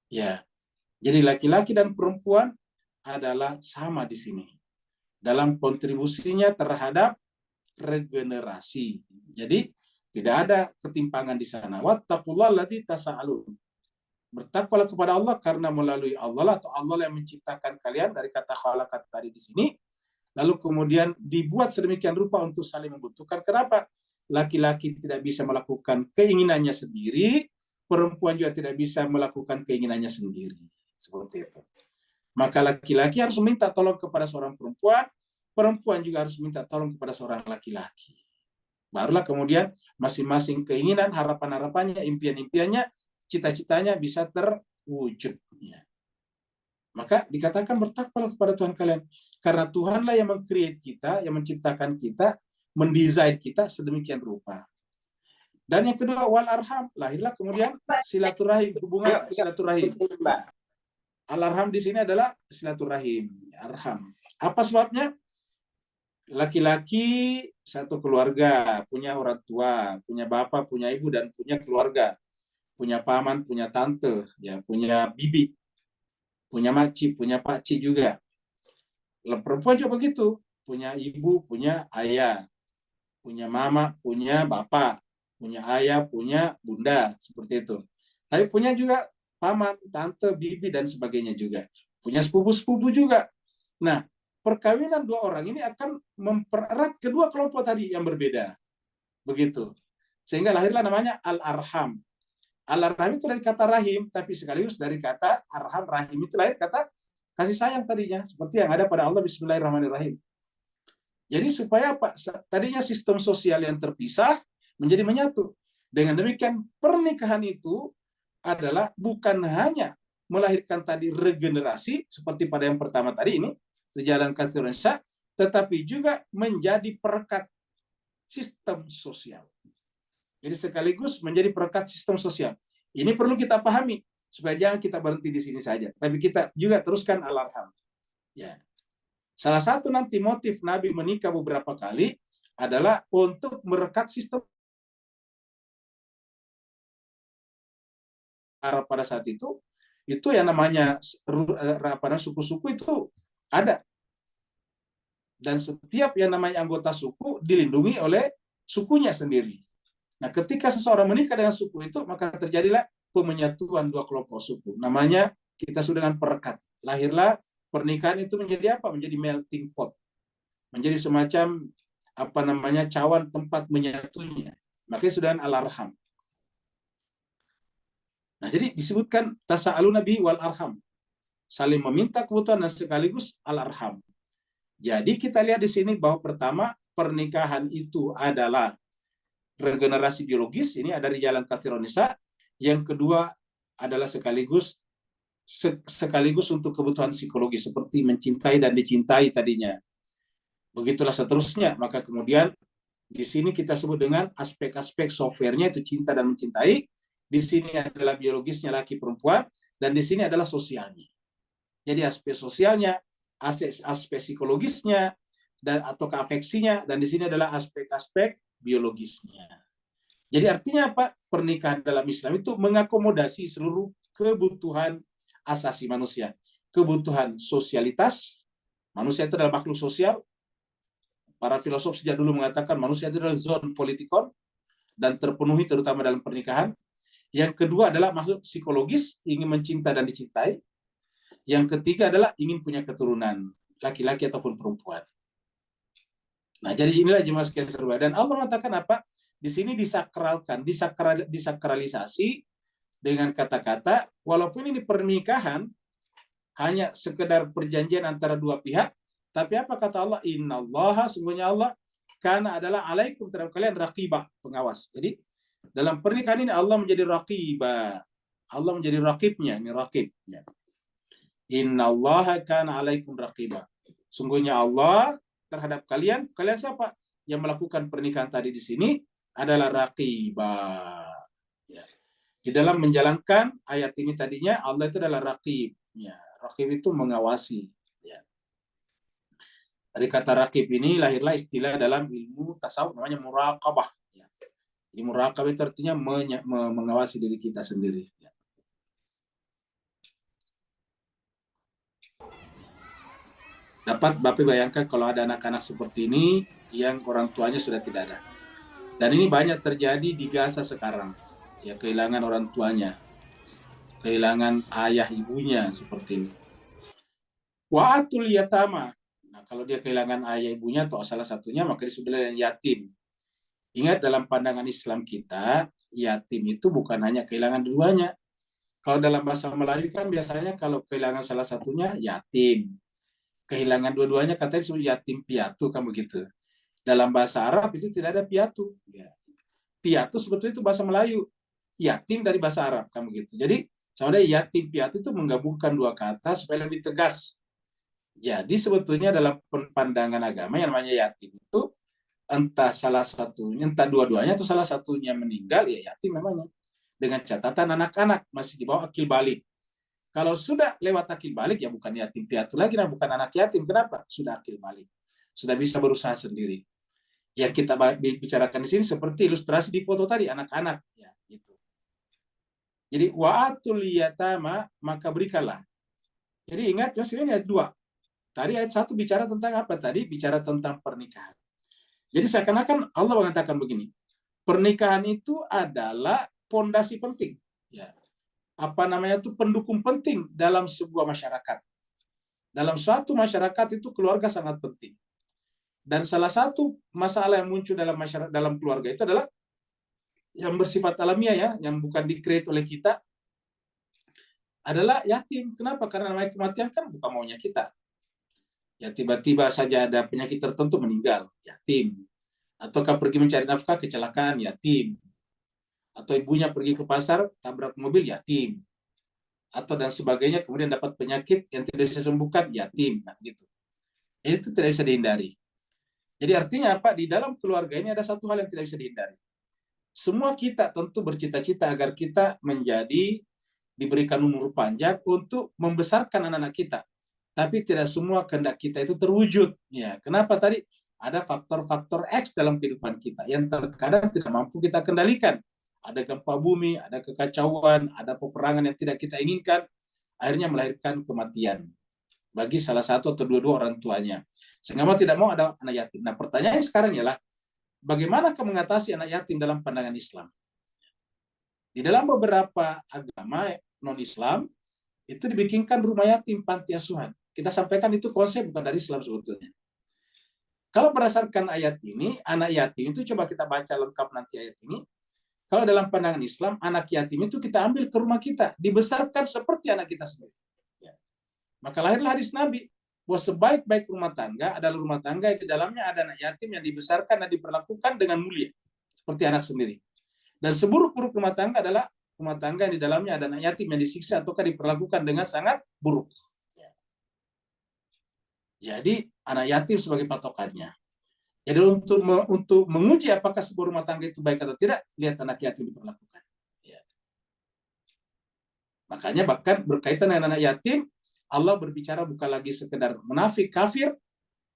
Ya. Jadi laki-laki dan perempuan adalah sama di sini dalam kontribusinya terhadap regenerasi. Jadi tidak ada ketimpangan di sana. Wattaqullaha allazi tasaalun. Bertakwalah kepada Allah karena melalui Allah atau Allah yang menciptakan kalian dari kata khalaqat tadi di sini. Lalu kemudian dibuat sedemikian rupa untuk saling membutuhkan. Kenapa? Laki-laki tidak bisa melakukan keinginannya sendiri, perempuan juga tidak bisa melakukan keinginannya sendiri. Seperti itu. Maka laki-laki harus minta tolong kepada seorang perempuan, perempuan juga harus minta tolong kepada seorang laki-laki. Barulah kemudian masing-masing keinginan, harapan-harapannya, impian-impiannya, cita-citanya bisa terwujud. Maka dikatakan bertakwalah kepada Tuhan kalian. Karena Tuhanlah yang meng-create kita, yang menciptakan kita, mendesain kita sedemikian rupa. Dan yang kedua, wal arham. Lahirlah kemudian silaturahim, hubungan silaturahim. Al-arham di sini adalah silaturahim. Arham. Apa sebabnya? Laki-laki satu keluarga, punya orang tua, punya bapak, punya ibu, dan punya keluarga, punya paman, punya tante, ya, punya bibi, punya makcik, punya pakcik juga. Perempuan juga begitu, punya ibu, punya ayah, punya mama, punya bapak, punya ayah, punya bunda, seperti itu. Tapi punya juga paman, tante, bibi, dan sebagainya juga. Punya sepupu-sepupu juga. Nah, perkawinan dua orang ini akan mempererat kedua kelompok tadi yang berbeda. Begitu. Sehingga lahirlah namanya al-arham. Al-arham itu dari kata rahim, tapi sekaligus dari kata arham. Rahim itu lahir kata kasih sayang tadinya. Seperti yang ada pada Allah, bismillahirrahmanirrahim. Jadi supaya apa? Tadinya sistem sosial yang terpisah menjadi menyatu. Dengan demikian pernikahan itu adalah bukan hanya melahirkan tadi regenerasi, seperti pada yang pertama tadi ini, Rijalan Katsiran Nisa, tetapi juga menjadi perekat sistem sosial. Jadi sekaligus menjadi perekat sistem sosial. Ini perlu kita pahami supaya jangan kita berhenti di sini saja, tapi kita juga teruskan al-arham. Ya. Salah satu nanti motif Nabi menikah beberapa kali adalah untuk merekat sistem Arab pada saat itu yang namanya suku-suku itu ada. Dan setiap yang namanya anggota suku dilindungi oleh sukunya sendiri. Nah, ketika seseorang menikah dengan suku itu, maka terjadilah pemenyatuan dua kelompok suku. Namanya kita sudah dengan perekat. Lahirlah pernikahan itu menjadi apa? Menjadi melting pot. Menjadi semacam cawan tempat menyatunya. Makanya sudah al-arham. Nah, jadi disebutkan tasa'aluna bihi wal arham. Saling meminta kebutuhan dan sekaligus al-arham. Jadi kita lihat di sini bahwa pertama, pernikahan itu adalah regenerasi biologis, ini ada Rijalan Katsiran Nisa. Yang kedua adalah sekaligus untuk kebutuhan psikologis seperti mencintai dan dicintai tadinya. Begitulah seterusnya. Maka kemudian di sini kita sebut dengan aspek-aspek softwarenya itu cinta dan mencintai. Di sini adalah biologisnya laki perempuan, dan di sini adalah sosialnya. Jadi aspek sosialnya, aspek psikologisnya, dan atau keafeksinya, dan di sini adalah aspek-aspek biologisnya. Jadi artinya apa? Pernikahan dalam Islam itu mengakomodasi seluruh kebutuhan asasi manusia. Kebutuhan sosialitas, manusia itu adalah makhluk sosial. Para filosof sejak dulu mengatakan manusia itu adalah zon politikon dan terpenuhi terutama dalam pernikahan. Yang kedua adalah makhluk psikologis, ingin mencinta dan dicintai. Yang ketiga adalah ingin punya keturunan, laki-laki ataupun perempuan. Nah, jadi inilah jemaah sekalian serba. Dan Allah mengatakan apa? Di sini disakralkan, disakralisasi dengan kata-kata, walaupun ini pernikahan, hanya sekedar perjanjian antara dua pihak, tapi apa kata Allah? Innallaha, sungguhnya Allah, karena adalah alaikum terhadap kalian raqibah, pengawas. Jadi dalam pernikahan ini Allah menjadi raqibah. Allah menjadi raqibnya, ini raqib. Ya. Innallaha kana alaikum raqibah. Sungguhnya Allah terhadap kalian siapa? Yang melakukan pernikahan tadi di sini adalah raqibah. Ya. Di dalam menjalankan ayat ini tadinya Allah itu adalah raqib. Ya. Raqib itu mengawasi. Ya. Dari kata raqib ini lahirlah istilah dalam ilmu tasawuf namanya muraqabah. Ya. Jadi muraqabah itu artinya mengawasi diri kita sendiri. Ya. Dapat Bapak bayangkan kalau ada anak-anak seperti ini yang orang tuanya sudah tidak ada. Dan ini banyak terjadi di Gaza sekarang. Ya, kehilangan orang tuanya. Kehilangan ayah ibunya seperti ini. Wa'atul yatama. Nah, kalau dia kehilangan ayah ibunya atau salah satunya, maka disebut dengan yatim. Ingat dalam pandangan Islam kita, yatim itu bukan hanya kehilangan duanya. Kalau dalam bahasa Melayu kan biasanya kalau kehilangan salah satunya, yatim. Kehilangan dua-duanya katanya disebut yatim piatu, kan begitu. Dalam bahasa Arab itu tidak ada piatu. Ya. Piatu sebetulnya itu bahasa Melayu. Yatim dari bahasa Arab, kan begitu. Jadi sebenarnya yatim piatu itu menggabungkan dua kata supaya lebih tegas. Jadi sebetulnya dalam pandangan agama yang namanya yatim itu entah salah satunya, entah dua-duanya atau salah satunya meninggal, ya yatim namanya. Dengan catatan anak-anak masih di bawah akil balik. Kalau sudah lewat akil balik, ya bukan yatim piatu lagi, nah bukan anak yatim. Kenapa? Sudah akil balik. Sudah bisa berusaha sendiri. Yang kita bicarakan di sini seperti ilustrasi di foto tadi, anak-anak. Ya, gitu. Jadi, wa'atul yatama, maka berikanlah. Jadi ingat, ini ayat 2. Tadi ayat 1 bicara tentang apa? Tadi bicara tentang pernikahan. Jadi seakan-akan Allah mengatakan begini, pernikahan itu adalah fondasi penting. Ya. Apa namanya itu pendukung penting dalam sebuah masyarakat. Dalam suatu masyarakat itu keluarga sangat penting. Dan salah satu masalah yang muncul dalam masyarakat, dalam keluarga itu adalah yang bersifat alamiah ya, yang bukan di-create oleh kita, adalah yatim. Kenapa? Karena namanya kematian kan bukan maunya kita. Ya tiba-tiba saja ada penyakit tertentu meninggal, yatim. Ataukah pergi mencari nafkah, kecelakaan, yatim. Atau ibunya pergi ke pasar, tabrak mobil, yatim. Atau dan sebagainya, kemudian dapat penyakit yang tidak bisa sembuhkan, yatim. Nah, gitu. Itu tidak bisa dihindari. Jadi artinya apa? Di dalam keluarga ini ada satu hal yang tidak bisa dihindari. Semua kita tentu bercita-cita agar kita menjadi diberikan umur panjang untuk membesarkan anak-anak kita. Tapi tidak semua kehendak kita itu terwujud. Ya, kenapa tadi? Ada faktor-faktor X dalam kehidupan kita yang terkadang tidak mampu kita kendalikan. Ada gempa bumi, ada kekacauan, ada peperangan yang tidak kita inginkan, akhirnya melahirkan kematian bagi salah satu atau dua-dua orang tuanya. Sehingga mau tidak mau ada anak yatim. Nah, pertanyaannya sekarang ialah, bagaimana mengatasi anak yatim dalam pandangan Islam? Di dalam beberapa agama non-Islam, itu dibikinkan rumah yatim, panti asuhan. Kita sampaikan itu konsep bukan dari Islam sebetulnya. Kalau berdasarkan ayat ini, anak yatim itu coba kita baca lengkap nanti ayat ini. Kalau dalam pandangan Islam, anak yatim itu kita ambil ke rumah kita, dibesarkan seperti anak kita sendiri. Ya. Maka lahirlah hadis Nabi, bahwa sebaik-baik rumah tangga adalah rumah tangga yang di dalamnya ada anak yatim yang dibesarkan dan diperlakukan dengan mulia, seperti anak sendiri. Dan seburuk-buruk rumah tangga adalah rumah tangga yang di dalamnya ada anak yatim yang disiksa ataukah diperlakukan dengan sangat buruk. Ya. Jadi anak yatim sebagai patokannya. Jadi untuk menguji apakah sebuah rumah tangga itu baik atau tidak, lihat anak yatim diperlakukan. Ya. Makanya bahkan berkaitan dengan anak yatim, Allah berbicara bukan lagi sekedar munafik, kafir,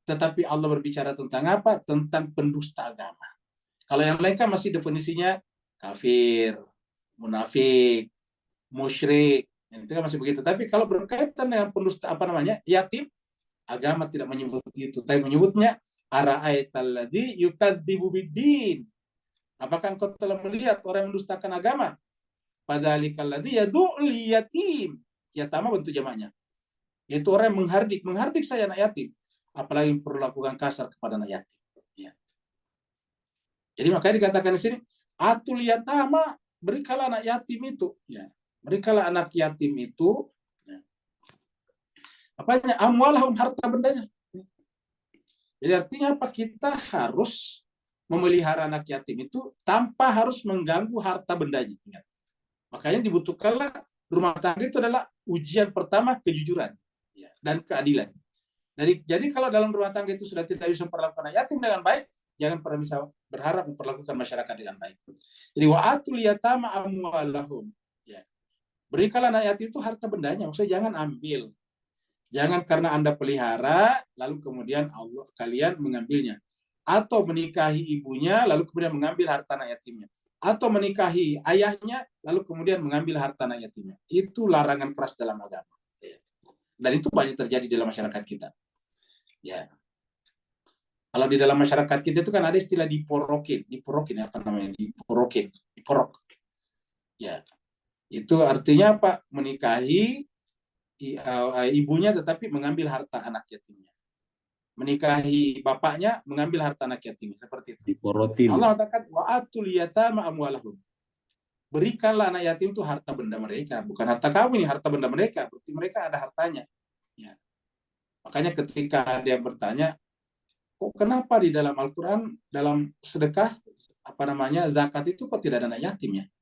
tetapi Allah berbicara tentang apa? Tentang pendusta agama. Kalau yang lain kan masih definisinya kafir, munafik, musyrik, itu kan masih begitu. Tapi kalau berkaitan dengan pendusta yatim, agama tidak menyebut itu, tapi menyebutnya ara'aitalladzi yukadzibu biddin. Apakah engkau telah melihat orang yang mendustakan agama? Padzalikalladzi yad'ul yatim. Yatama bentuk jamaknya. Yaitu orang yang menghardik saya anak yatim. Apalagi memperlakukan kasar kepada anak yatim. Ya. Jadi makanya dikatakan di sini, atul yatama, berikanlah anak yatim itu. Ya. Berikanlah anak yatim itu. Ya. Apanya? Amwalahum, harta bendanya. Jadi artinya apa? Kita harus memelihara anak yatim itu tanpa harus mengganggu harta bendanya. Makanya dibutuhkanlah rumah tangga itu adalah ujian pertama kejujuran dan keadilan. Jadi kalau dalam rumah tangga itu sudah tidak bisa memperlakukan anak yatim dengan baik, jangan pernah bisa berharap memperlakukan masyarakat dengan baik. Jadi wa'atul yatama amwalahum. Ya. Berikanlah anak yatim itu harta bendanya, maksudnya jangan ambil. Jangan karena Anda pelihara, lalu kemudian kalian mengambilnya. Atau menikahi ibunya, lalu kemudian mengambil harta anak yatimnya. Atau menikahi ayahnya, lalu kemudian mengambil harta anak yatimnya. Itu larangan keras dalam agama. Dan itu banyak terjadi dalam masyarakat kita. Ya. Kalau di dalam masyarakat kita itu kan ada istilah diporokin diporok. Ya. Itu artinya apa? Menikahi ibunya tetapi mengambil harta anak yatimnya. Menikahi bapaknya mengambil harta anak yatimnya, seperti itu. Diporotin. Allah katakan wa'atul yatama amwalahum. Berikanlah anak yatim itu harta benda mereka, bukan harta kamu, ini harta benda mereka, berarti mereka ada hartanya. Ya. Makanya ketika dia bertanya, kok kenapa di dalam Al-Qur'an dalam sedekah zakat itu kok tidak ada anak yatimnya?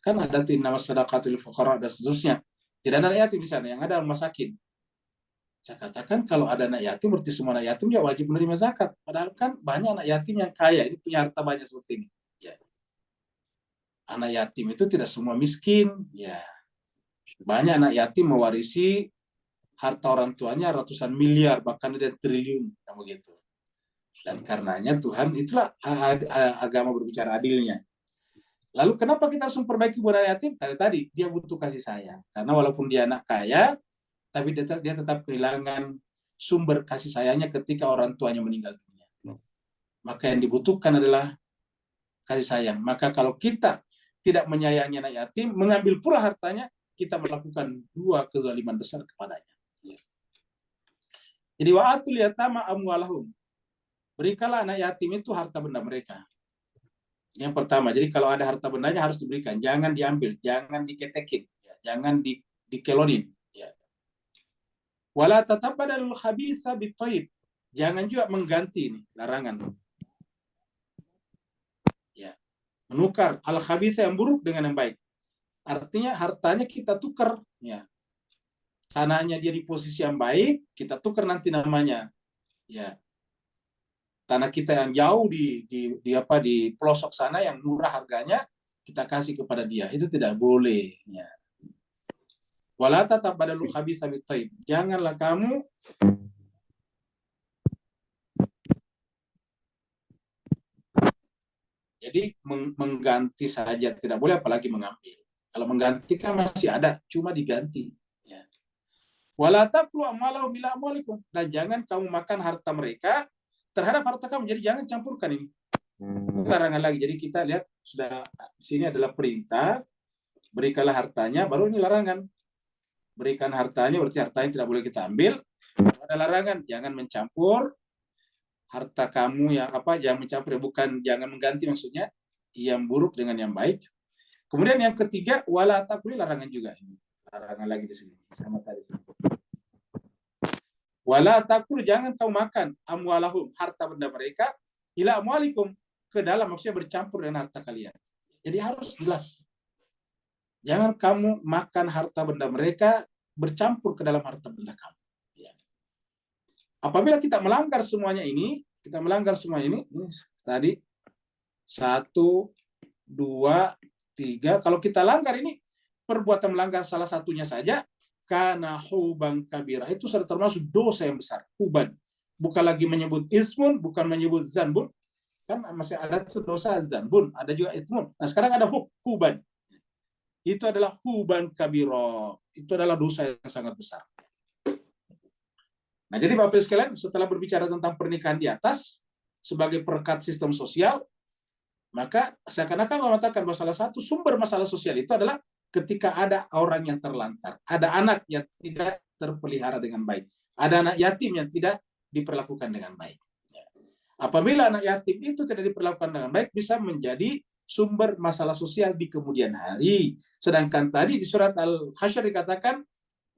Kan ada nama sedekatul fuqara dan seterusnya. Tidak ada anak yatim di sana, yang ada masakin. Saya katakan kalau ada anak yatim, berarti semua anak yatim ya wajib menerima zakat. Padahal kan banyak anak yatim yang kaya, ini punya harta banyak seperti ini. Ya. Anak yatim itu tidak semua miskin. Ya. Banyak anak yatim mewarisi harta orang tuanya ratusan miliar, bahkan ada triliun, begitu. Dan karenanya Tuhan, itulah agama berbicara adilnya. Lalu kenapa kita harus memperbaiki hubungan yatim? Karena tadi dia butuh kasih sayang. Karena walaupun dia anak kaya, tapi dia tetap kehilangan sumber kasih sayangnya ketika orang tuanya meninggal dunia. Maka yang dibutuhkan adalah kasih sayang. Maka kalau kita tidak menyayangi anak yatim, mengambil pula hartanya, kita melakukan dua kezaliman besar kepadanya. Jadi wa'atul yatama amwalahum. Berikanlah anak yatim itu harta benda mereka. Yang pertama, jadi kalau ada harta bendanya harus diberikan, jangan diambil, jangan diketekin, jangan dikelonin. Wala tatabadalul khabitha bit-thayyib. Jangan juga mengganti, ini larangan. Ya. Menukar al-khabitha yang buruk dengan yang baik. Artinya hartanya kita tukar, ya. Tanahnya dia di posisi yang baik, kita tukar nanti namanya. Ya. Tanah kita yang jauh di pelosok sana yang murah harganya, kita kasih kepada dia. Itu tidak boleh, ya. Wala tatabadalul khabitha bit-thayyib. Janganlah kamu jadi mengganti saja tidak boleh, apalagi mengambil. Kalau mengganti kan masih ada, cuma diganti. Ya. Wala taqulu amwalahum ila amwalikum. Dan jangan kamu makan harta mereka terhadap harta kamu. Jadi jangan campurkan ini. Larangan lagi. Jadi kita lihat sudah sini adalah perintah, berikanlah hartanya, baru ini larangan. Berikan hartanya, berarti hartanya tidak boleh kita ambil. Ada larangan, jangan mencampur harta kamu yang jangan mencampur, bukan jangan mengganti maksudnya yang buruk dengan yang baik. Kemudian yang ketiga, wala taqulu, larangan juga ini. Larangan lagi di sini sama tadi. Wala taqulu, jangan kau makan amwalahum, harta benda mereka, ila amwalikum, ke dalam, maksudnya bercampur dengan harta kalian. Jadi harus jelas. Jangan kamu makan harta benda mereka bercampur ke dalam harta benda kamu. Ya. Apabila kita melanggar semuanya ini tadi 1, 2, 3. Kalau kita langgar ini, perbuatan melanggar salah satunya saja, kana huban kabira, itu sudah termasuk dosa yang besar. Huban, bukan lagi menyebut ismun, bukan menyebut zanbun, Kan masih ada tuh dosa zanbun, ada juga itmun. Nah sekarang ada huban. Itu adalah huban kabiro. Itu adalah dosa yang sangat besar. Nah jadi Bapak sekalian, setelah berbicara tentang pernikahan di atas sebagai perekat sistem sosial, maka seakan-akan mengatakan bahwa salah satu sumber masalah sosial itu adalah ketika ada orang yang terlantar, ada anak yang tidak terpelihara dengan baik, ada anak yatim yang tidak diperlakukan dengan baik. Apabila anak yatim itu tidak diperlakukan dengan baik, bisa menjadi sumber masalah sosial di kemudian hari. Sedangkan tadi di surat Al-Hasyr dikatakan,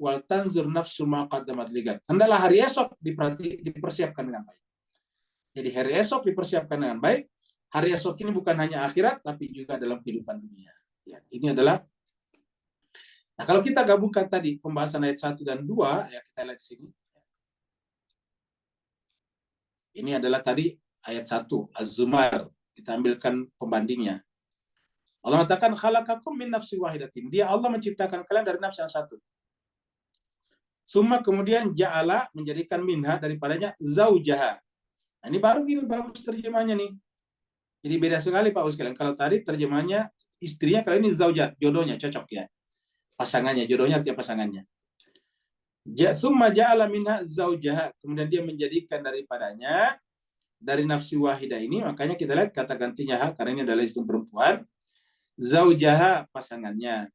wal tanzur nafsu ma qaddamat ligad. Hendaklah hari esok dipersiapkan dengan baik. Jadi hari esok dipersiapkan dengan baik. Hari esok ini bukan hanya akhirat, tapi juga dalam kehidupan dunia. Ya, ini adalah. Nah, kalau kita gabungkan tadi pembahasan ayat 1 dan 2, ya kita lihat di sini. Ini adalah tadi ayat 1, Az-Zumar. Kita ambilkan pembandingnya. Allah mengatakan, khalaqakum min nafsi wahidatin. Dia Allah menciptakan kalian dari nafs yang satu. Summa kemudian ja'ala menjadikan minha daripadanya zaujaha. Nah, ini baru gini bagus terjemahnya nih. Jadi beda sekali Pak sekalian. Kalau tadi terjemahnya istrinya, kalau ini zaujah, jodohnya cocok ya. Pasangannya, jodohnya artinya pasangannya. Summa ja'ala minha zaujaha. Kemudian dia menjadikan daripadanya dari nafsi wahidah ini, makanya kita lihat kata gantinya ha, karena ini adalah isim perempuan. Zaujaha pasangannya.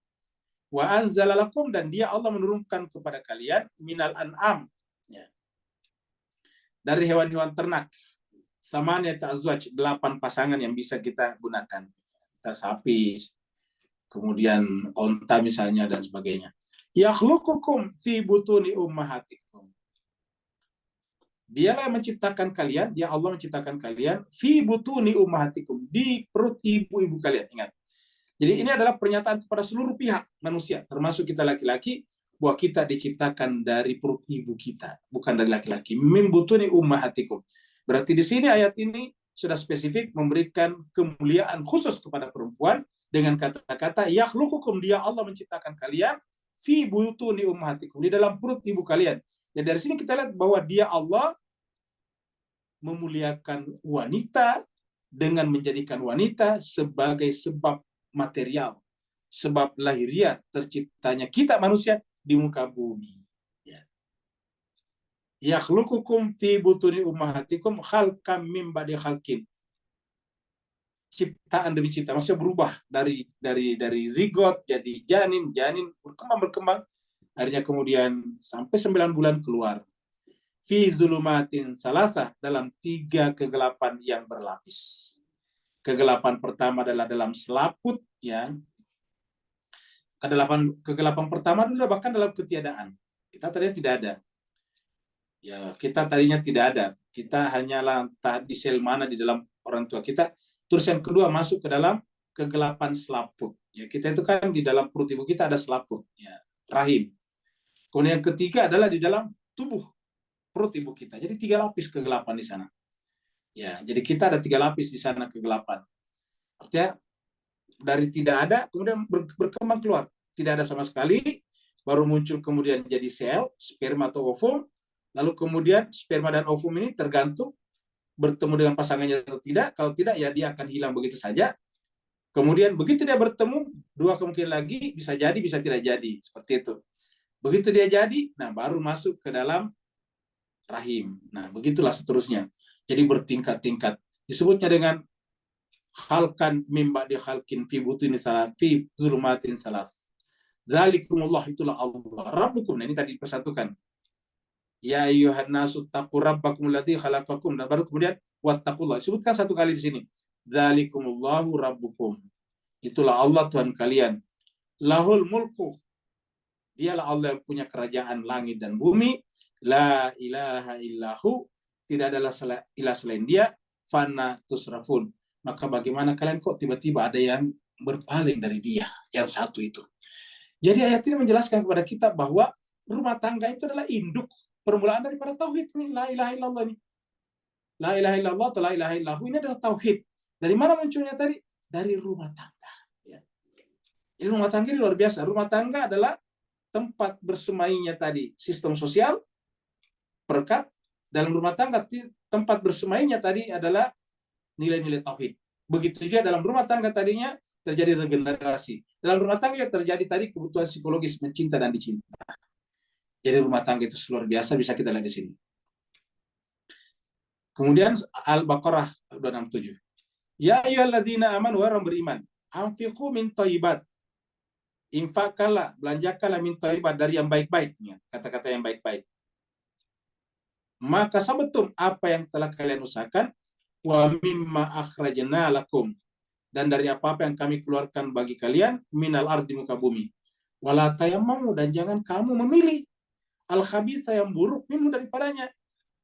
Wa anzalalakum, dan dia Allah menurunkan kepada kalian minal an'am, ya, dari hewan-hewan ternak. Samanya ta'azwaj, 8 pasangan yang bisa kita gunakan. Kita sapi, kemudian onta misalnya dan sebagainya. Yakhluqukum fi butuni ummahatikum. Dialah yang menciptakan kalian, dia Allah menciptakan kalian fi butuni ummahatikum, di perut ibu-ibu kalian. Ingat. Jadi ini adalah pernyataan kepada seluruh pihak manusia, termasuk kita laki-laki, bahwa kita diciptakan dari perut ibu kita, bukan dari laki-laki. Min butuni ummahatikum. Berarti di sini ayat ini sudah spesifik memberikan kemuliaan khusus kepada perempuan dengan kata-kata yakhluqukum, dia Allah menciptakan kalian fi butuni ummahatikum, di dalam perut ibu kalian. Dan dari sini kita lihat bahwa dia Allah memuliakan wanita dengan menjadikan wanita sebagai sebab material, sebab lahiriah terciptanya kita manusia di muka bumi. Ya. Yakhluqukum fi butuni ummahatikum khalqam min ba'di khalqin. Ciptaan demi ciptaan, maksudnya berubah dari zigot jadi janin berkembang, akhirnya kemudian sampai 9 bulan keluar. Fi zulumatin salasah, dalam 3 kegelapan yang berlapis. Kegelapan pertama adalah dalam selaput, ya. Kegelapan pertama dulu bahkan dalam ketiadaan. Kita tadinya tidak ada. Ya, kita tadinya tidak ada. Kita hanyalah entah di sel mana di dalam orang tua kita. Terus yang kedua masuk ke dalam kegelapan selaput. Ya, kita itu kan di dalam perut ibu kita ada selaput, ya, rahim. Kemudian yang ketiga adalah di dalam tubuh perut ibu kita. Jadi 3 lapis kegelapan di sana. Ya, jadi kita ada 3 lapis di sana kegelapan. Artinya dari tidak ada kemudian berkembang keluar, tidak ada sama sekali, baru muncul kemudian jadi sel, sperma atau ovum, lalu kemudian sperma dan ovum ini tergantung bertemu dengan pasangannya atau tidak. Kalau tidak, ya dia akan hilang begitu saja. Kemudian begitu dia bertemu, 2 kemungkinan lagi, bisa jadi, bisa tidak jadi, seperti itu. Begitu dia jadi, nah baru masuk ke dalam rahim. Nah, begitulah seterusnya. Jadi bertingkat-tingkat. Disebutnya dengan khalqan mim ba'di khalqin fi butuni fi zulumatin salas. Dzalikumullah, itulah Allah Rabbukum. Nah, ini tadi persatukan. Ya ayyuhan nasu taqu rabbakum alladzi khalaqakum. Dan baru kemudian wattaqullah. Disebutkan 1 kali di sini. Dzalikumullahu rabbukum. Itulah Allah Tuhan kalian. Lahul mulku. Dialah Allah yang punya kerajaan langit dan bumi. La ilaha illahu, tidak adalah ilah selain dia. Fana tusrafun, maka bagaimana kalian kok tiba-tiba ada yang berpaling dari dia yang satu itu. Jadi ayat ini menjelaskan kepada kita bahwa rumah tangga itu adalah induk permulaan daripada tauhid ini. La ilaha illallah ini, la ilaha illallah atau la ilaha illahu, ini adalah tauhid. Dari mana munculnya tadi? Dari rumah tangga, ya. Ini rumah tangga ini luar biasa. Rumah tangga adalah tempat bersemainya tadi sistem sosial, perekat. Dalam rumah tangga tempat bersemainya tadi adalah nilai-nilai tauhid. Begitu juga dalam rumah tangga tadinya terjadi regenerasi. Dalam rumah tangga terjadi tadi kebutuhan psikologis mencinta dan dicinta. Jadi rumah tangga itu luar biasa, bisa kita lihat di sini. Kemudian Al-Baqarah 267. Ya ayyuhalladzina amanu wa orang beriman, anfiqu min thayyibat. Infakkanlah, belanjakanlah min thayyibat dari yang baik-baiknya, kata-kata yang baik-baik. Maka sabetum apa yang telah kalian usahakan, wa mimma akhrajna lakum, dan dari apa-apa yang kami keluarkan bagi kalian, minal ardi muka bumi. Wala tayammamu, dan jangan kamu memilih al-khabitha yang buruk minhu daripadanya.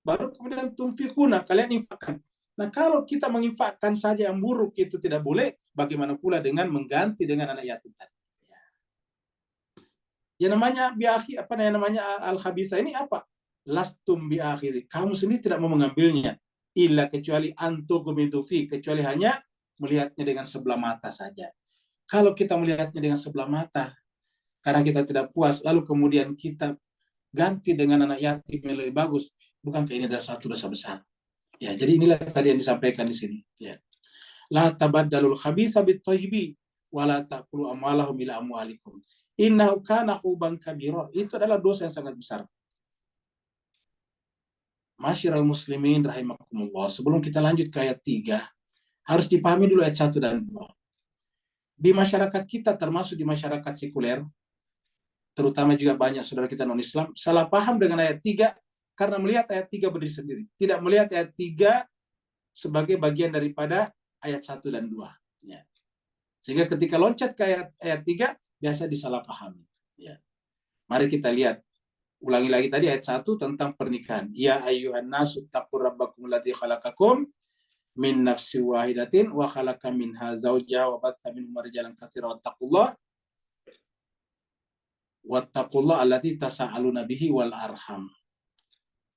Baru kemudian tunfikuna, kalian infakkan. Nah, kalau kita menginfakkan saja yang buruk itu tidak boleh, bagaimana pula dengan mengganti dengan anak yatim tadi? Ya namanya biakhi, apa namanya al-khabitha ini apa? Lastum biakhiri. Kamu sendiri tidak mau mengambilnya. Illa kecuali antugumidufi, kecuali hanya melihatnya dengan sebelah mata saja. Kalau kita melihatnya dengan sebelah mata, karena kita tidak puas, lalu kemudian kita ganti dengan anak yatim yang lebih bagus, bukankah ini adalah satu dosa besar? Ya, jadi inilah tadi yang disampaikan di sini. Ya. La tabaddalul khabitha bit-thayyibi wa la taqulu amwalahum ila amwalikum. Innahu kana huban kabira. Itu adalah dosa yang sangat besar. Masyiral muslimin rahimakumullah. Sebelum kita lanjut ke ayat 3, harus dipahami dulu ayat 1 dan 2. Di masyarakat kita, termasuk di masyarakat sekuler, terutama juga banyak saudara kita non-Islam, salah paham dengan ayat 3 karena melihat ayat 3 berdiri sendiri. Tidak melihat ayat 3 sebagai bagian daripada ayat 1 dan 2. Ya. Sehingga ketika loncat ke ayat 3, biasa disalahpahami. Ya. Mari kita lihat. Ulangi lagi tadi ayat 1 tentang pernikahan. Ya ayyuhan nasu taqur rabbakum alladzi khalaqakum min nafsin wahidatin wa khalaqa minha zawjaha wa batha minhum rijalan katsiran wattaqullaha alladzi tasaaluna bihi wal arham.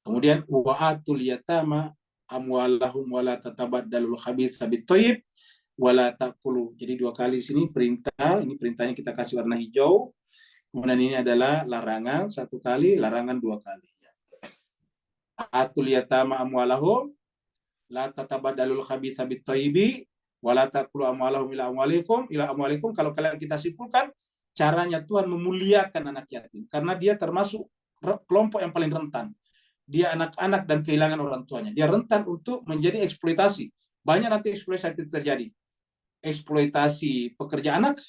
Kemudian wa'atul yatama amwalahum wa la tatabaddalul khabitha bit-thayyib wa la taqulu. Jadi 2 kali di sini perintah, ini perintahnya kita kasih warna hijau. Kemudian ini adalah larangan 1 kali, larangan 2 kali. Atul yatama amwalahum la tatabaddalul khabitha bit-thayyibi wa la taqulu amwalahum ila amwalikum. Kalau kalian kita simpulkan, caranya Tuhan memuliakan anak yatim karena dia termasuk kelompok yang paling rentan. Dia anak-anak dan kehilangan orang tuanya. Dia rentan untuk menjadi eksploitasi. Banyak nanti eksploitasi terjadi. Eksploitasi pekerja anak,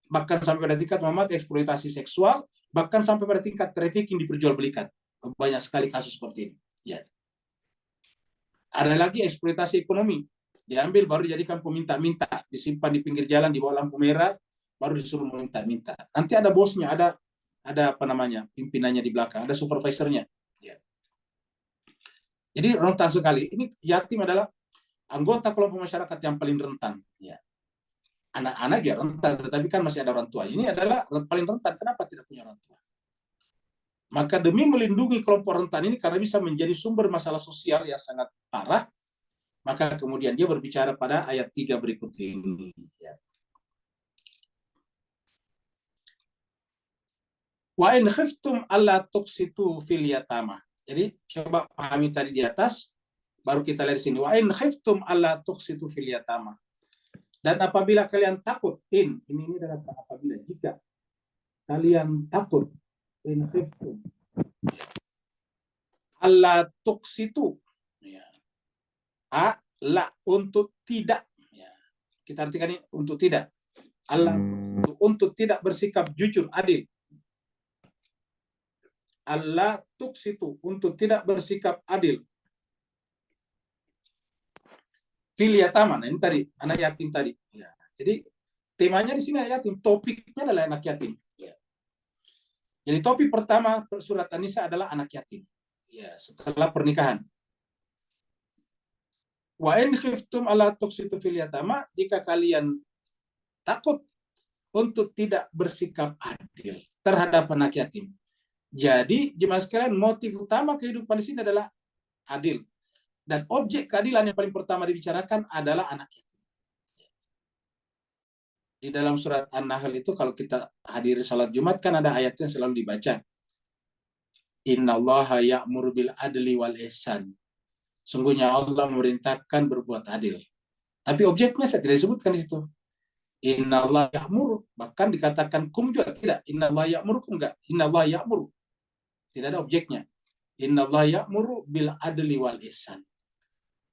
bahkan sampai pada tingkat eksploitasi seksual, bahkan sampai pada tingkat trafficking, diperjualbelikan. Banyak sekali kasus seperti ini. Ya. Ada lagi eksploitasi ekonomi. Diambil baru dijadikan peminta-minta, disimpan di pinggir jalan di bawah lampu merah, baru disuruh meminta-minta. Nanti ada bosnya, ada apa namanya, pimpinannya di belakang, ada supervisornya. Ya. Jadi rentan sekali. Ini yatim adalah anggota kelompok masyarakat yang paling rentan. Ya. Anak-anak ya rentan, tetapi kan masih ada orang tua. Ini adalah paling rentan. Kenapa tidak punya orang tua? Maka demi melindungi kelompok rentan ini, karena bisa menjadi sumber masalah sosial yang sangat parah, maka kemudian dia berbicara pada ayat 3 berikut ini. Wa in khiftum alla tuqsitu fil yatama. Jadi coba pahami tadi di atas, baru kita lihat di sini. Wa in khiftum alla tuqsitu fil yatama. Dan apabila kalian takut, ini adalah apabila, jika kalian takut, in khiftum alla tuqsitu, ya. La untuk tidak, ya. Kita artikan ini untuk tidak. Allah untuk tidak bersikap jujur, adil. Allah tuqsitu untuk tidak bersikap adil. Fil yatama, ini tadi anak yatim tadi. Ya. Jadi temanya di sini anak yatim, topiknya adalah anak yatim. Ya. Jadi topik pertama surat An-Nisa adalah anak yatim. Ya, setelah pernikahan. Wa in khiftum alla tuqsitu fil yatama, jika kalian takut untuk tidak bersikap adil terhadap anak yatim. Jadi jemaah sekalian, motif utama kehidupan di sini adalah adil. Dan objek keadilan yang paling pertama dibicarakan adalah anak yatim. Di dalam surat An-Nahl itu, kalau kita hadiri salat Jumat, kan ada ayat yang selalu dibaca. Innallaha ya'muru bil adli wal ihsan. Sungguhnya Allah memerintahkan berbuat adil. Tapi objeknya saya tidak disebutkan di situ. Inna Allah ya'mur, bahkan dikatakan kum juga tidak. Inna Allah ya'murukum enggak. Inna Allah ya'mur, tidak ada objeknya. Inna Allah ya'muru bil adli wal ihsan.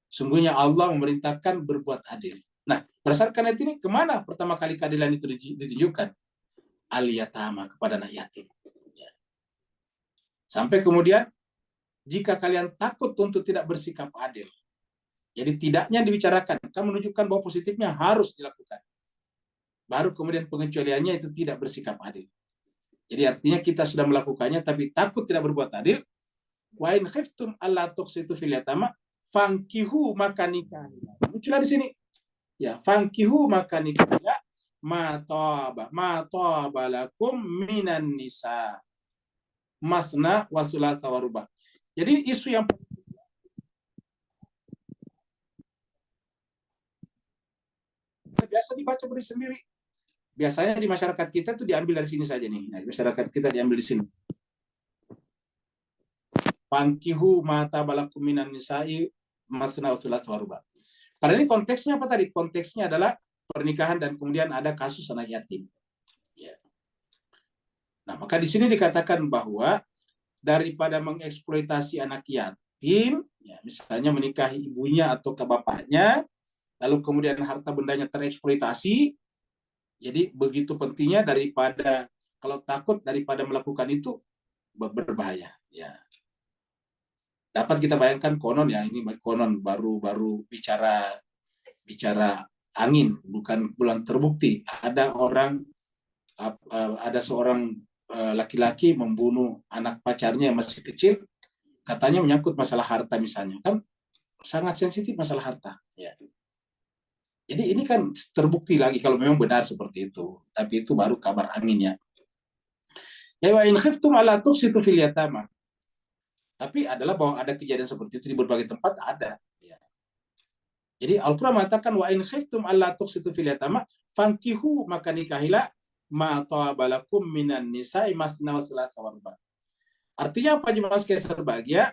Sungguhnya Allah memerintahkan berbuat adil. Nah, berdasarkan ayat ini, kemana pertama kali keadilan itu ditunjukkan? Al-yatama, kepada anak yatim. Ya. Sampai kemudian, jika kalian takut untuk tidak bersikap adil, jadi tidaknya dibicarakan, kan menunjukkan bahwa positifnya harus dilakukan. Baru kemudian pengecualiannya itu tidak bersikap adil. Jadi artinya kita sudah melakukannya, tapi takut tidak berbuat adil. Wa in khiftum alla tuqsitu fil yatama fankihu maka nikah. Muncullah di sini. Ya, fankihu maka nikah ma taba lakum minan nisa masna wa thulatha wa ruba. Jadi isu yang biasa dibaca sendiri. Biasanya di masyarakat kita tuh diambil dari sini saja nih. Nah, masyarakat kita diambil di sini. Fankihu mata balakum minan nisa'i masna wa thulatha wa ruba. Karena ini konteksnya apa tadi? Konteksnya adalah pernikahan dan kemudian ada kasus anak yatim. Ya. Nah, maka di sini dikatakan bahwa daripada mengeksploitasi anak yatim, ya, misalnya menikahi ibunya atau ke bapaknya, lalu kemudian harta bendanya tereksploitasi, jadi begitu pentingnya daripada kalau takut daripada melakukan itu berbahaya. Ya. Dapat kita bayangkan konon ya, ini konon baru bicara angin, bukan terbukti. Ada seorang laki-laki membunuh anak pacarnya yang masih kecil, katanya menyangkut masalah harta misalnya, kan sangat sensitif masalah harta. Ya. Jadi ini kan terbukti lagi kalau memang benar seperti itu. Tapi itu baru kabar angin ya. Ya wa in khiftum alla tuqsitu fil yatama. Tapi adalah bahwa ada kejadian seperti itu di berbagai tempat ada. Ya. Jadi Al-Quran mengatakan wa in khiftum alla tuqsitu fil yatama fankihu maka nikahilah ma ta'abalakum minan nisa'i masna wa thulatha wa ruba. Artinya apa jemaah sekalian berbahagia?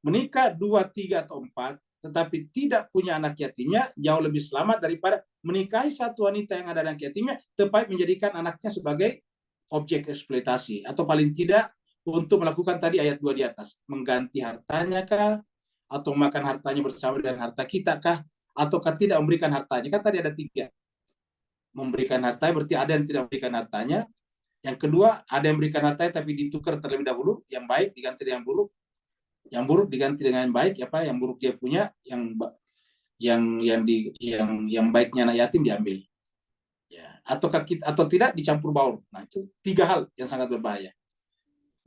Menikah 2, 3 atau 4 tetapi tidak punya anak yatimnya jauh lebih selamat daripada menikahi satu wanita yang ada anak yatimnya tetapi menjadikan anaknya sebagai objek eksploitasi atau paling tidak untuk melakukan tadi ayat 2 di atas, mengganti hartanya kah atau makan hartanya bersama dengan harta kita kah ataukah tidak memberikan hartanya. Kan tadi ada 3. Memberikan hartanya berarti ada yang tidak memberikan hartanya. Yang kedua, ada yang memberikan hartanya tapi ditukar terlebih dahulu, yang baik diganti dengan buruk. Yang buruk diganti dengan yang baik, apa yang buruk dia punya, yang baiknya anak yatim diambil. Ya, atau tidak dicampur baur. Nah, itu 3 hal yang sangat berbahaya.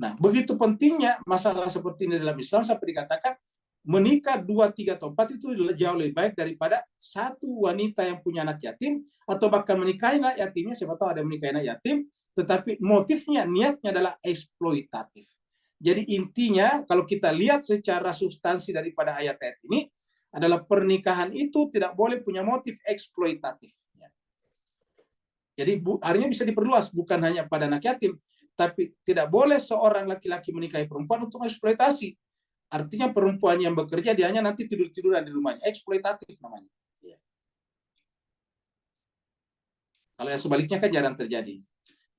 Nah, begitu pentingnya masalah seperti ini dalam Islam sampai dikatakan menikah 2, 3 atau 4 itu jauh lebih baik daripada satu wanita yang punya anak yatim atau bahkan menikahi anak yatimnya. Siapa tahu ada yang menikahi anak yatim, tetapi motifnya, niatnya adalah eksploitatif. Jadi intinya kalau kita lihat secara substansi daripada ayat-ayat ini adalah pernikahan itu tidak boleh punya motif eksploitatif. Jadi artinya bisa diperluas bukan hanya pada anak yatim, tapi tidak boleh seorang laki-laki menikahi perempuan untuk eksploitasi. Artinya perempuan yang bekerja dia hanya nanti tidur-tiduran di rumahnya, eksploitatif namanya. Ya. Kalau yang sebaliknya kan jarang terjadi.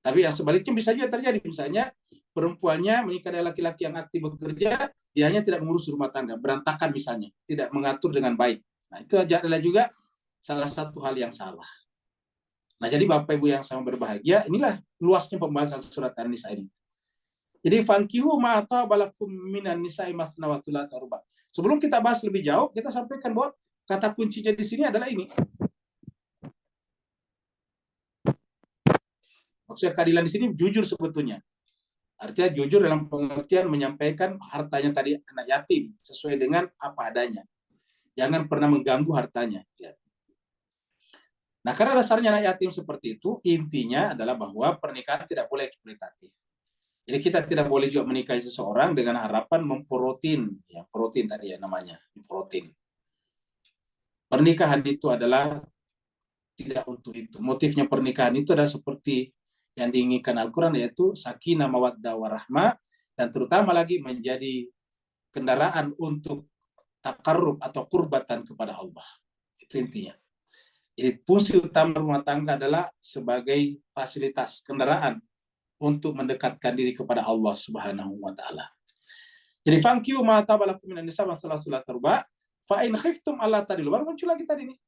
Tapi yang sebaliknya bisa juga terjadi, misalnya perempuannya menikah dengan laki-laki yang aktif bekerja, dia hanya tidak mengurus rumah tangga, berantakan misalnya, tidak mengatur dengan baik. Nah, itu adalah juga salah satu hal yang salah. Nah, jadi Bapak Ibu yang sama berbahagia, inilah luasnya pembahasan surat An-Nisa ini. Jadi fankihu ma ta'abalakum minan nisa'i masna wa thulatha wa ruba. Sebelum kita bahas lebih jauh, kita sampaikan bahwa kata kuncinya di sini adalah ini. Maksudnya keadilan di sini jujur sebetulnya. Artinya jujur dalam pengertian menyampaikan hartanya tadi anak yatim sesuai dengan apa adanya. Jangan pernah mengganggu hartanya. Nah, karena dasarnya anak yatim seperti itu, intinya adalah bahwa pernikahan tidak boleh eksploitatif. Jadi kita tidak boleh juga menikahi seseorang dengan harapan memprotein, ya protein tadi ya namanya, protein. Pernikahan itu adalah tidak untuk itu. Motifnya pernikahan itu adalah seperti yang diinginkan Al-Quran, yaitu sakinah mawaddah warahmah, dan terutama lagi menjadi kendaraan untuk takarrub atau kurbatan kepada Allah. Itu intinya. Jadi fungsi utama rumah tangga adalah sebagai fasilitas kendaraan untuk mendekatkan diri kepada Allah Subhanahu wa taala. Jadi fangkiu ma tabalakum minan nisa masalah sulat terba fa in khiftum alla tadilu. Baru muncul lagi tadi nih.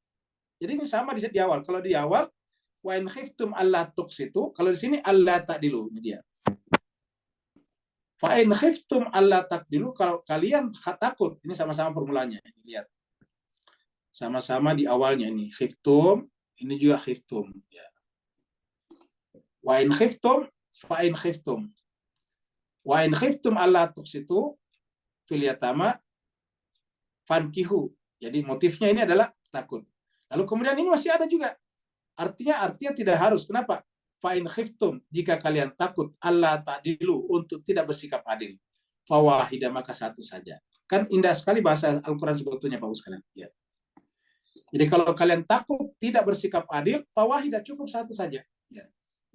Jadi ini sama di awal. Kalau di awal wa in khiftum alla tuqsitu, kalau di sini alla tadilu, ini dia. Fa in khiftum alla taqdilu, kalau kalian takut, ini sama-sama formulanya. Lihat. Sama-sama di awalnya ini khiftum, ini juga khiftum ya. Wa in khiftum fa in khiftum. Wa in khiftum alla tuqsitu fil yatama fankihu. Jadi motifnya ini adalah takut. Lalu kemudian ini masih ada juga. Artinya tidak harus. Kenapa? Fa in khiftum, jika kalian takut alla ta'dilu, untuk tidak bersikap adil. Fawahida, maka satu saja. Kan indah sekali bahasa Al-Qur'an sebetulnya Pak sekalian. Ya. Jadi kalau kalian takut tidak bersikap adil, fawahida, cukup satu saja. Ya.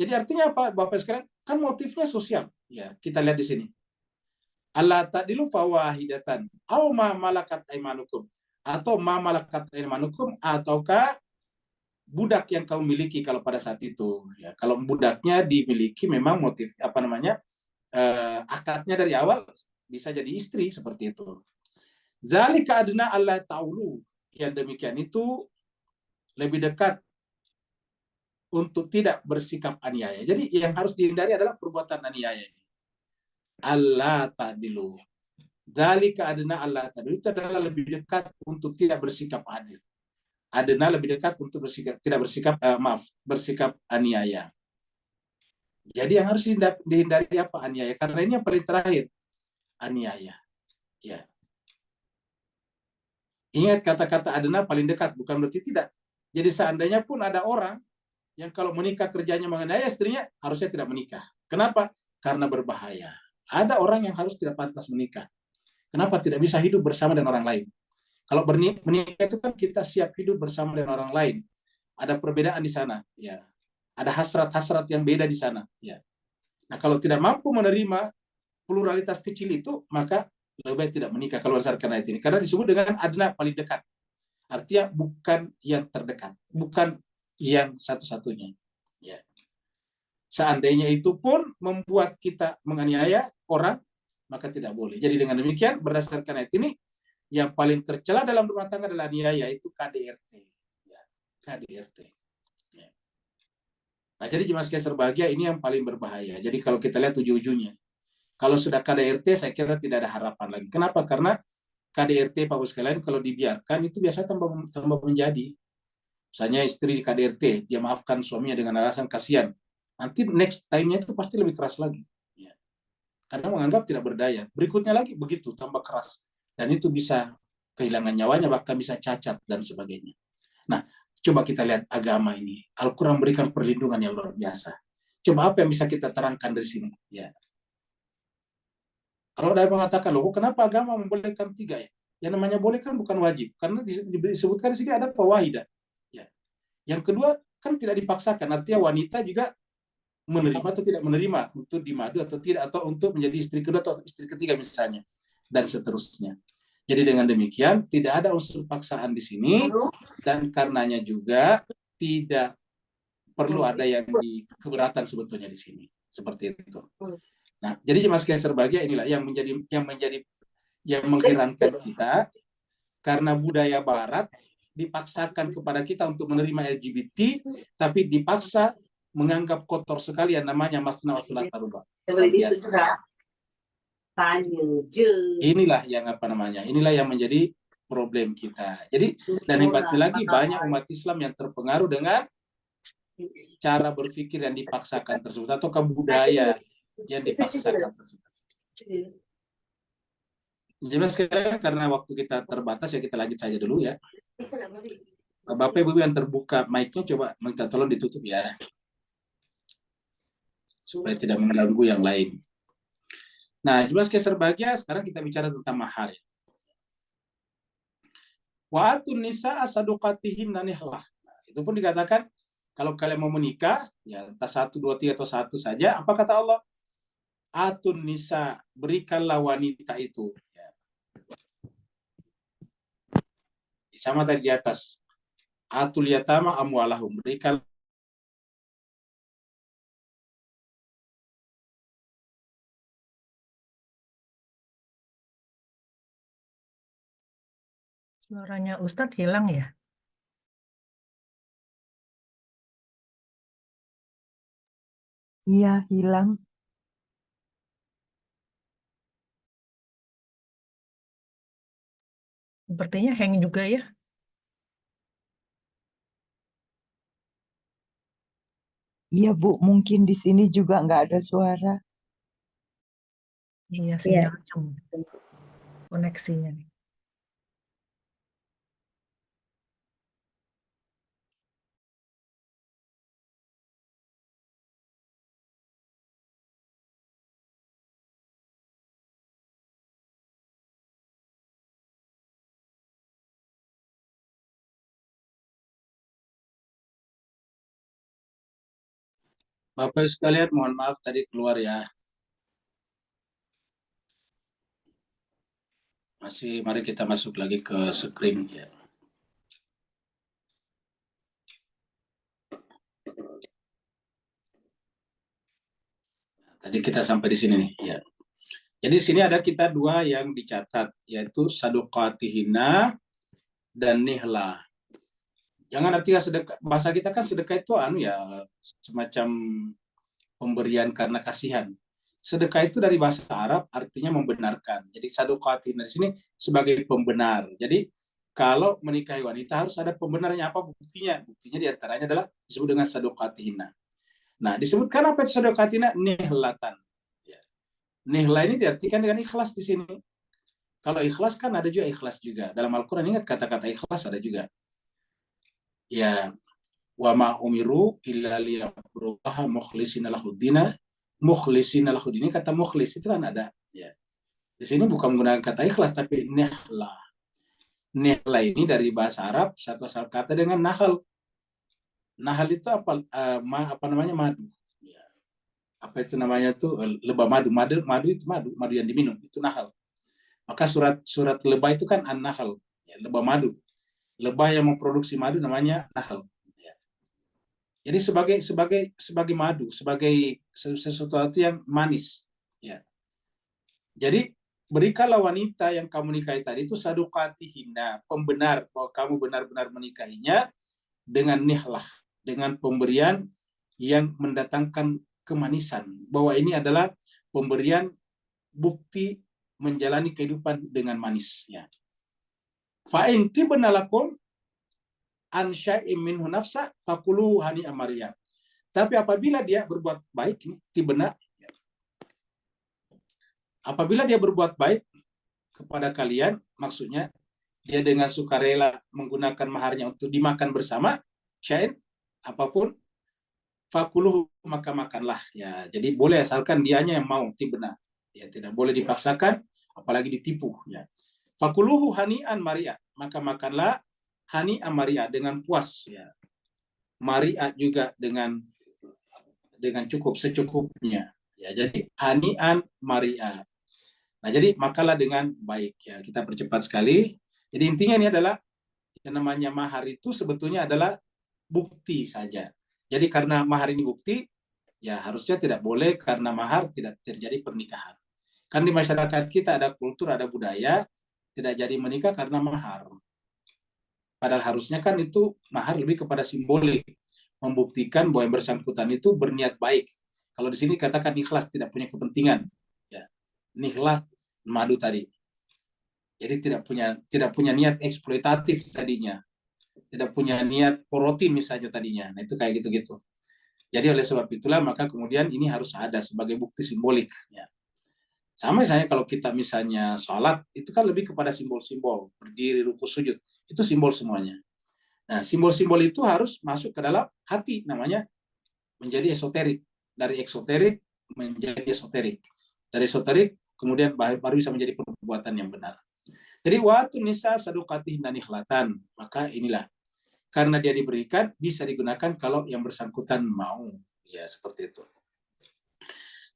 Jadi artinya apa Bapak sekalian? Kan motifnya sosial. Ya, kita lihat di sini. Allah ta'dilu fawahidatan aw ma malakat aimanukum, atau ma malakat aimanukum, ataukah budak yang kau miliki kalau pada saat itu. Ya, kalau budaknya dimiliki memang motif akadnya dari awal bisa jadi istri seperti itu. Zalika adna Allah ta'ulu, yang demikian itu lebih dekat untuk tidak bersikap aniaya. Jadi yang harus dihindari adalah perbuatan aniaya. Allah ta'dilu. Dzalika adna Allah ta'dilu, itu adalah lebih dekat untuk tidak bersikap adil. Adna lebih dekat untuk bersikap aniaya. Jadi yang harus dihindari apa? Aniaya. Karena ini yang paling terakhir, aniaya. Ya. Ingat kata-kata adna paling dekat, bukan berarti tidak. Jadi seandainya pun ada orang yang kalau menikah kerjanya menganiaya istrinya, harusnya tidak menikah. Kenapa? Karena berbahaya. Ada orang yang harus tidak pantas menikah. Kenapa? Tidak bisa hidup bersama dengan orang lain. Kalau menikah itu kan kita siap hidup bersama dengan orang lain. Ada perbedaan di sana, ya. Ada hasrat-hasrat yang beda di sana, ya. Nah, kalau tidak mampu menerima pluralitas kecil itu, maka lebih baik tidak menikah kalau berdasarkan ayat ini. Karena disebut dengan adna, paling dekat. Artinya bukan yang terdekat, bukan yang satu-satunya. Ya. Seandainya itu pun membuat kita menganiaya orang, maka tidak boleh. Jadi dengan demikian, berdasarkan ayat ini, yang paling tercela dalam rumah tangga adalah aniaya, yaitu KDRT. Ya, KDRT. Ya. Nah, jadi jemaah sekalian berbahagia, ini yang paling berbahaya. Jadi kalau kita lihat ujung-ujungnya, kalau sudah KDRT, saya kira tidak ada harapan lagi. Kenapa? Karena KDRT, Pak Bos sekalian, kalau dibiarkan, itu biasa tambah menjadi. Misalnya istri di KDRT, dia maafkan suaminya dengan alasan kasihan. Nanti next time-nya itu pasti lebih keras lagi. Ya. Karena menganggap tidak berdaya. Berikutnya lagi, begitu, tambah keras. Dan itu bisa kehilangan nyawanya, bahkan bisa cacat dan sebagainya. Nah, coba kita lihat agama ini. Al-Quran memberikan perlindungan yang luar biasa. Coba apa yang bisa kita terangkan dari sini? Ya. Kalau ada yang mengatakan, loh, kenapa agama membolehkan 3 ya? Yang namanya boleh kan bukan wajib. Karena disebutkan di sini ada fawahidah. Ya. Yang kedua, kan tidak dipaksakan. Artinya wanita juga menerima atau tidak menerima untuk dimadu atau tidak, atau untuk menjadi istri kedua atau istri ketiga misalnya, dan seterusnya. Jadi dengan demikian tidak ada unsur paksaan di sini, dan karenanya juga tidak perlu ada yang keberatan sebetulnya di sini, seperti itu. Nah, jadi jemaah sekalian berbahagia, inilah yang mengherankan kita, karena budaya Barat dipaksakan kepada kita untuk menerima LGBT, tapi dipaksa menganggap kotor sekali yang namanya masna wa sulat taruba. Inilah yang inilah yang menjadi problem kita. Jadi, dan hebatnya lagi, banyak umat Islam yang terpengaruh dengan cara berpikir yang dipaksakan tersebut, atau budaya yang dipaksakan tersebut. Jadi sekarang karena waktu kita terbatas, ya kita lanjut saja dulu ya. Bapak Ibu yang terbuka mic-nya, coba minta tolong ditutup ya, supaya tidak mengganggu yang lain. Nah, jelas berbahagia, sekarang kita bicara tentang mahar. Wa atun nisa asadukatihinna nihlah. Itu pun dikatakan, kalau kalian mau menikah, ya entah 1, 2, 3 atau 1 saja, apa kata Allah? Atun nisa, berikanlah wanita itu. Ya. Sama tadi di atas. atul yatama amwalahum, berikan Suaranya Ustadz hilang ya? Iya, hilang. Sepertinya hang juga ya. Iya, Bu. Mungkin di sini juga nggak ada suara. Iya, Iya. sinyalnya koneksinya nih. Bapak sekalian, mohon maaf tadi keluar ya. Mari kita masuk lagi ke screen ya. Tadi kita sampai di sini nih ya. Jadi di sini ada kita dua yang dicatat, yaitu sadaqatihina dan nihla. Jangan artinya sedekah, bahasa kita kan sedekah itu ya semacam pemberian karena kasihan. Sedekah itu dari bahasa Arab artinya membenarkan. Jadi sadaqatihina di sini sebagai pembenar. Jadi kalau menikahi wanita harus ada pembenarnya. Apa buktinya? Buktinya diantaranya adalah disebut dengan sadaqatihina. Nah, disebutkan apa itu sadaqatihina? Nihlatan. Ya. Nihla ini diartikan dengan ikhlas di sini. Kalau ikhlas kan ada juga ikhlas juga. Dalam Al-Quran ingat kata-kata ikhlas ada juga. Ya, wa ma umiru illa liya'budullaha mukhlishina lahuddina. Mukhlishina lahuddin, kata mukhlis itu kan ada. Ya. Di sini bukan menggunakan kata ikhlas tapi nihla. Nihla ini dari bahasa Arab satu asal kata dengan nahal. Nahal itu apa namanya, madu. Ya. Apa itu namanya tuh, lebah madu. Madu itu madu yang diminum itu nahal. Maka surat lebah itu kan an-nahl, ya, lebah madu. Lebah yang memproduksi madu namanya nahl. Ya. Jadi sebagai madu, sebagai sesuatu yang manis. Ya. Jadi berikanlah wanita yang kamu nikahi tadi itu sadaqatihina, pembenar bahwa kamu benar-benar menikahinya dengan nihlah, dengan pemberian yang mendatangkan kemanisan, bahwa ini adalah pemberian bukti menjalani kehidupan dengan manisnya. Fa'in tibna lakum an syai'im minhu nafsa fakulu hani amaria. Tapi apabila dia berbuat baik, tibna, apabila dia berbuat baik kepada kalian, maksudnya dia dengan sukarela menggunakan maharnya untuk dimakan bersama, syai'in apapun, fakuluh maka makanlah. Ya, jadi boleh asalkan dianya yang mau, tibna. Ya, tidak boleh dipaksakan, apalagi ditipu. Ya. Fakuluhu hani'an maria, maka makanlah hani'an maria dengan puas. Ya. Maria juga dengan cukup secukupnya. Ya, jadi hani'an maria. Nah, jadi makanlah dengan baik. Ya, kita percepat sekali. Jadi intinya ini adalah yang namanya mahar itu sebetulnya adalah bukti saja. Jadi karena mahar ini bukti, ya harusnya tidak boleh karena mahar tidak terjadi pernikahan. Kan di masyarakat kita ada kultur, ada budaya, tidak jadi menikah karena mahar. Padahal harusnya kan itu mahar lebih kepada simbolik, membuktikan bahwa yang bersangkutan itu berniat baik. Kalau di sini katakan ikhlas, tidak punya kepentingan. Ya. Nihlah madu tadi. Jadi tidak punya niat eksploitatif tadinya. Tidak punya niat porotin misalnya tadinya. Nah itu kayak gitu-gitu. Jadi oleh sebab itulah maka kemudian ini harus ada sebagai bukti simbolik. Ya. Sama misalnya kalau kita misalnya sholat, itu kan lebih kepada simbol-simbol. Berdiri, ruku, sujud. Itu simbol semuanya. Nah, simbol-simbol itu harus masuk ke dalam hati. Namanya menjadi esoterik. Dari eksoterik menjadi esoterik. Dari esoterik kemudian baru bisa menjadi perbuatan yang benar. Jadi waktu nisa sadukatih nanihlatan. Maka inilah. Karena dia diberikan, bisa digunakan kalau yang bersangkutan mau. Ya, seperti itu.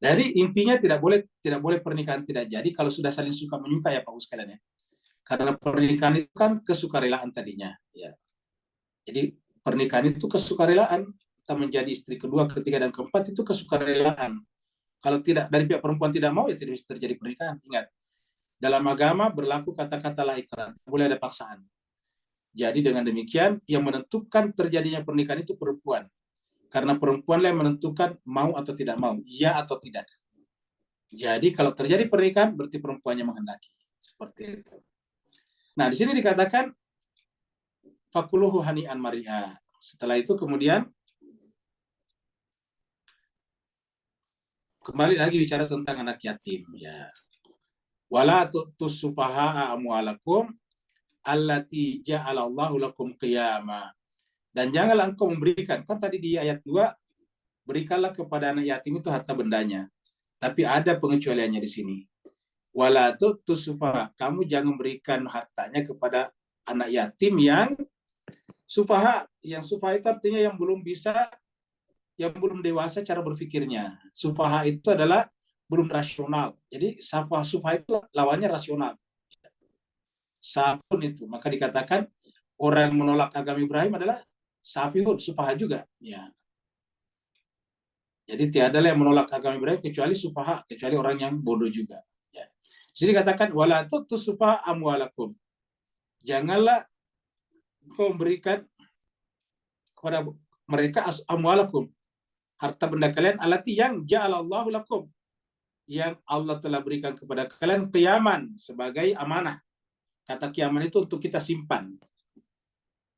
Jadi intinya tidak boleh pernikahan tidak jadi kalau sudah saling suka menyuka ya Pak sekalian ya. Karena pernikahan itu kan kesukarelaan tadinya ya. Jadi pernikahan itu kesukarelaan. Kita menjadi istri kedua, ketiga, dan keempat itu kesukarelaan. Kalau tidak dari pihak perempuan tidak mau, ya tidak bisa terjadi pernikahan. Ingat, dalam agama berlaku kata-kata la ikrah, tidak boleh ada paksaan. Jadi dengan demikian, yang menentukan terjadinya pernikahan itu perempuan. Karena perempuanlah yang menentukan mau atau tidak mau, ya atau tidak. Jadi kalau terjadi pernikahan, berarti perempuannya menghendaki. Seperti itu. Nah, di sini dikatakan, fakuluhu hani'an mari'a. Setelah itu kemudian, kembali lagi bicara tentang anak yatim. Ya. Wala tu'tus sufaha'a amwalakum allati ja'alallahu lakum qiyama. Dan janganlah engkau memberikan, kan tadi di ayat 2, berikanlah kepada anak yatim itu harta bendanya. Tapi ada pengecualiannya di sini. Wala tu'tus sufaha, kamu jangan berikan hartanya kepada anak yatim yang sufaha. Yang sufaha itu artinya yang belum bisa, yang belum dewasa cara berpikirnya. Sufaha itu adalah belum rasional. Jadi sufaha itu lawannya rasional. Safun itu, maka dikatakan orang yang menolak agama Ibrahim adalah safihun, sufaha juga. Ya. Jadi tiada yang menolak agama Ibrahim kecuali sufaha, kecuali orang yang bodoh juga. Ya. Jadi dikatakan wala tu'tus sufaha amwalakum. Janganlah kau memberikan kepada mereka amwalakum, harta benda kalian, alati yang ja'alallahu lakum, yang Allah telah berikan kepada kalian qiyaman, sebagai amanah. Kata qiyaman itu untuk kita simpan.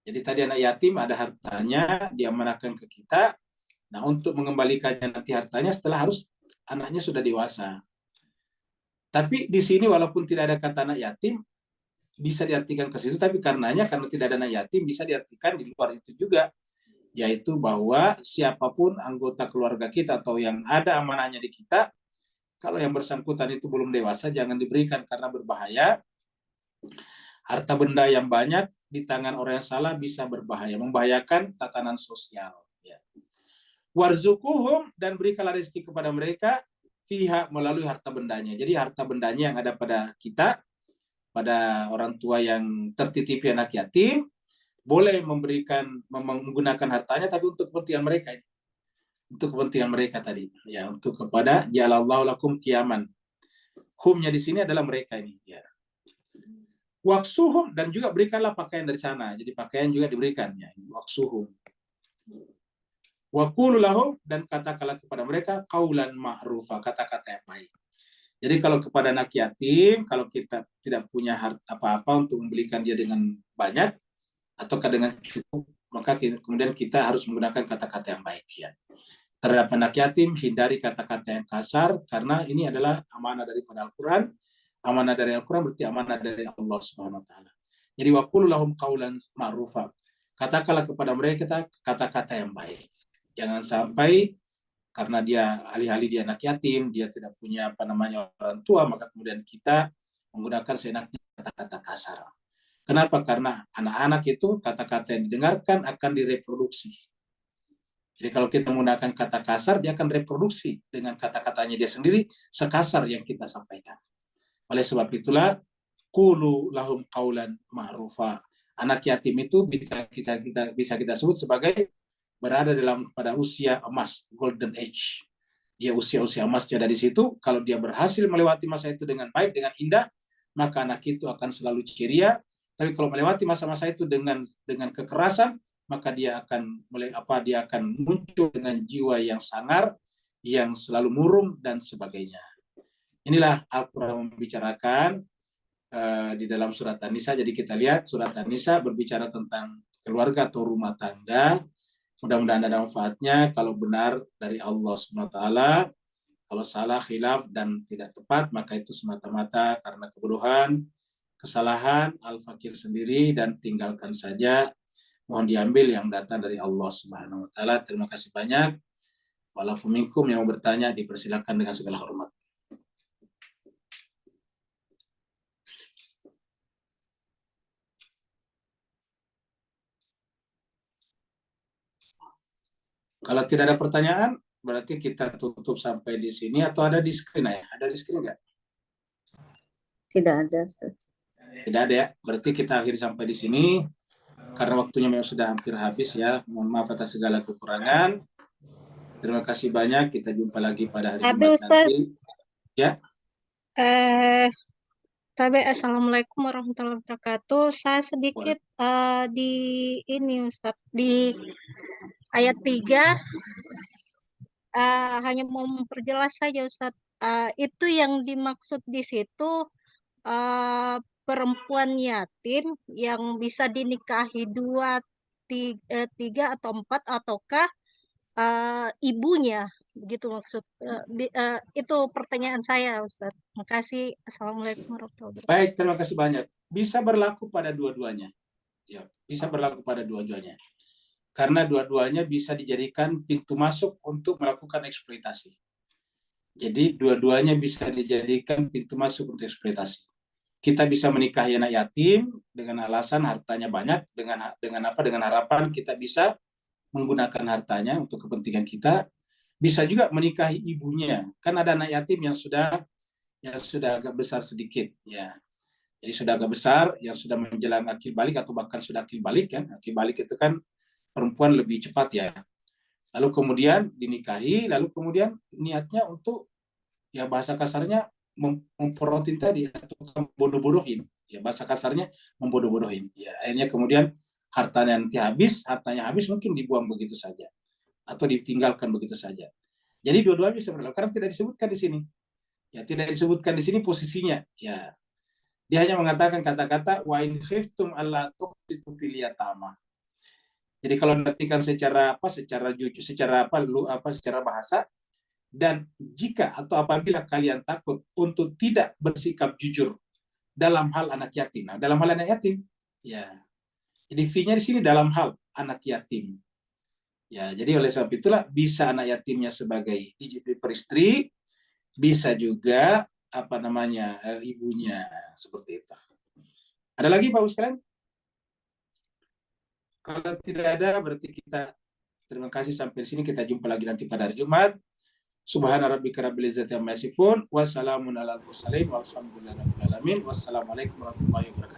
Jadi tadi anak yatim ada hartanya, diamanahkan ke kita. Nah, untuk mengembalikannya nanti hartanya setelah harus anaknya sudah dewasa. Tapi di sini walaupun tidak ada kata anak yatim, bisa diartikan ke situ, tapi karena tidak ada anak yatim, bisa diartikan di luar itu juga, yaitu bahwa siapapun anggota keluarga kita atau yang ada amanahnya di kita, kalau yang bersangkutan itu belum dewasa, jangan diberikan karena berbahaya. Harta benda yang banyak di tangan orang yang salah bisa berbahaya, membahayakan tatanan sosial. Ya. Warzukuhum, dan berikanlah rezeki kepada mereka fiha, melalui harta bendanya. Jadi harta bendanya yang ada pada kita, pada orang tua yang tertitipi anak yatim, boleh menggunakan hartanya, tapi untuk kepentingan mereka. Untuk kepentingan mereka tadi. Ya, untuk kepada jalallahu lakum qiyaman. Humnya di sini adalah mereka ini. Ya. Waksuhum, dan juga berikanlah pakaian dari sana. Jadi pakaian juga diberikan. Ya. Waksuhum. Waqulu lahum, dan katakanlah kepada mereka qaulan ma'rufa, kata-kata yang baik. Jadi kalau kepada anak yatim, kalau kita tidak punya harta apa-apa untuk membelikan dia dengan banyak atau dengan cukup, maka kemudian kita harus menggunakan kata-kata yang baik. Ya. Terhadap anak yatim, hindari kata-kata yang kasar, karena ini adalah amanah daripada Al-Quran. Amanah dari Al-Quran berarti amanah dari Allah Subhanahu wa taala. Jadi waqulu lahum qaulan ma'rufa. Katakanlah kepada mereka kata-kata yang baik. Jangan sampai karena dia alih-alih dia anak yatim, dia tidak punya orang tua, maka kemudian kita menggunakan seenaknya kata-kata kasar. Kenapa? Karena anak-anak itu kata-kata yang didengarkan akan direproduksi. Jadi kalau kita menggunakan kata kasar, dia akan reproduksi dengan kata-katanya dia sendiri sekasar yang kita sampaikan. Oleh sebab itulah, qulu lahum qaulan ma'rufa. Anak yatim itu bisa kita sebut sebagai berada pada usia emas, golden age. Dia usia emas ada di situ. Kalau dia berhasil melewati masa itu dengan baik, dengan indah, maka anak itu akan selalu ceria. Tapi kalau melewati masa-masa itu dengan kekerasan, maka dia akan muncul dengan jiwa yang sangar, yang selalu murung dan sebagainya. Inilah Al-Quran membicarakan di dalam surat An-Nisa. Jadi kita lihat surat An-Nisa berbicara tentang keluarga atau rumah tangga. Mudah-mudahan ada manfaatnya. Kalau benar dari Allah SWT, kalau salah, khilaf, dan tidak tepat, maka itu semata-mata karena kebodohan, kesalahan, al-fakir sendiri, dan tinggalkan saja. Mohon diambil yang datang dari Allah Subhanahu wa taala. Terima kasih banyak. Walaupun minkum yang mau bertanya, dipersilakan dengan segala hormat. Kalau tidak ada pertanyaan, berarti kita tutup sampai di sini, atau ada di screen ya? Ada di screen nggak? Tidak ada, Ustaz. Tidak ada ya. Berarti kita akhiri sampai di sini. karena waktunya memang sudah hampir habis ya. Mohon maaf atas segala kekurangan. Terima kasih banyak. Kita jumpa lagi pada hari Tapi Jumat Ustaz, nanti. Ya, tapi Assalamualaikum warahmatullahi wabarakatuh. Saya sedikit di ini Ustaz, di ayat 3 hanya mau memperjelas saja Ustaz. Itu yang dimaksud di situ perempuan yatim yang bisa dinikahi 2, 3 atau 4 ataukah ibunya, begitu maksud itu pertanyaan saya Ustaz. Makasih. Assalamualaikum warahmatullahi wabarakatuh. baik. Terima kasih banyak. Bisa berlaku pada dua-duanya. Ya, bisa berlaku pada dua-duanya. Karena dua-duanya bisa dijadikan pintu masuk untuk melakukan eksploitasi. Jadi dua-duanya bisa dijadikan pintu masuk untuk eksploitasi. Kita bisa menikahi anak yatim dengan alasan hartanya banyak, dengan harapan kita bisa menggunakan hartanya untuk kepentingan kita. Bisa juga menikahi ibunya. Kan ada anak yatim yang sudah agak besar sedikit, ya. Jadi sudah agak besar, yang sudah menjelang akil balik atau bahkan sudah akil balik kan. Akil balik itu kan perempuan lebih cepat ya. Lalu kemudian dinikahi, lalu kemudian niatnya untuk, ya bahasa kasarnya memperotin tadi atau membodoh-bodohin. Ya bahasa kasarnya membodoh-bodohin. Ya akhirnya kemudian hartanya habis mungkin dibuang begitu saja atau ditinggalkan begitu saja. Jadi dua-duanya bisa berlaku karena tidak disebutkan di sini. Ya tidak disebutkan di sini posisinya. Ya dia hanya mengatakan kata-kata wa in khiftum alla tuqsitu fil yatama. Jadi kalau diartikan secara jujur, secara bahasa, dan jika atau apabila kalian takut untuk tidak bersikap jujur dalam hal anak yatim. Nah, dalam hal anak yatim, ya. Jadi fee-nya di sini dalam hal anak yatim. Ya, jadi oleh sebab itulah bisa anak yatimnya sebagai peristri, bisa juga ibunya seperti itu. Ada lagi Pak sekalian? Kalau tidak ada, berarti kita terima kasih sampai di sini. Kita jumpa lagi nanti pada hari Jumat. Subhana rabbika rabbil izzati amma yasifun. Wassalamun ala mursalin. Walhamdulillahi rabbil alamin. Wassalamualaikum warahmatullahi wabarakatuh.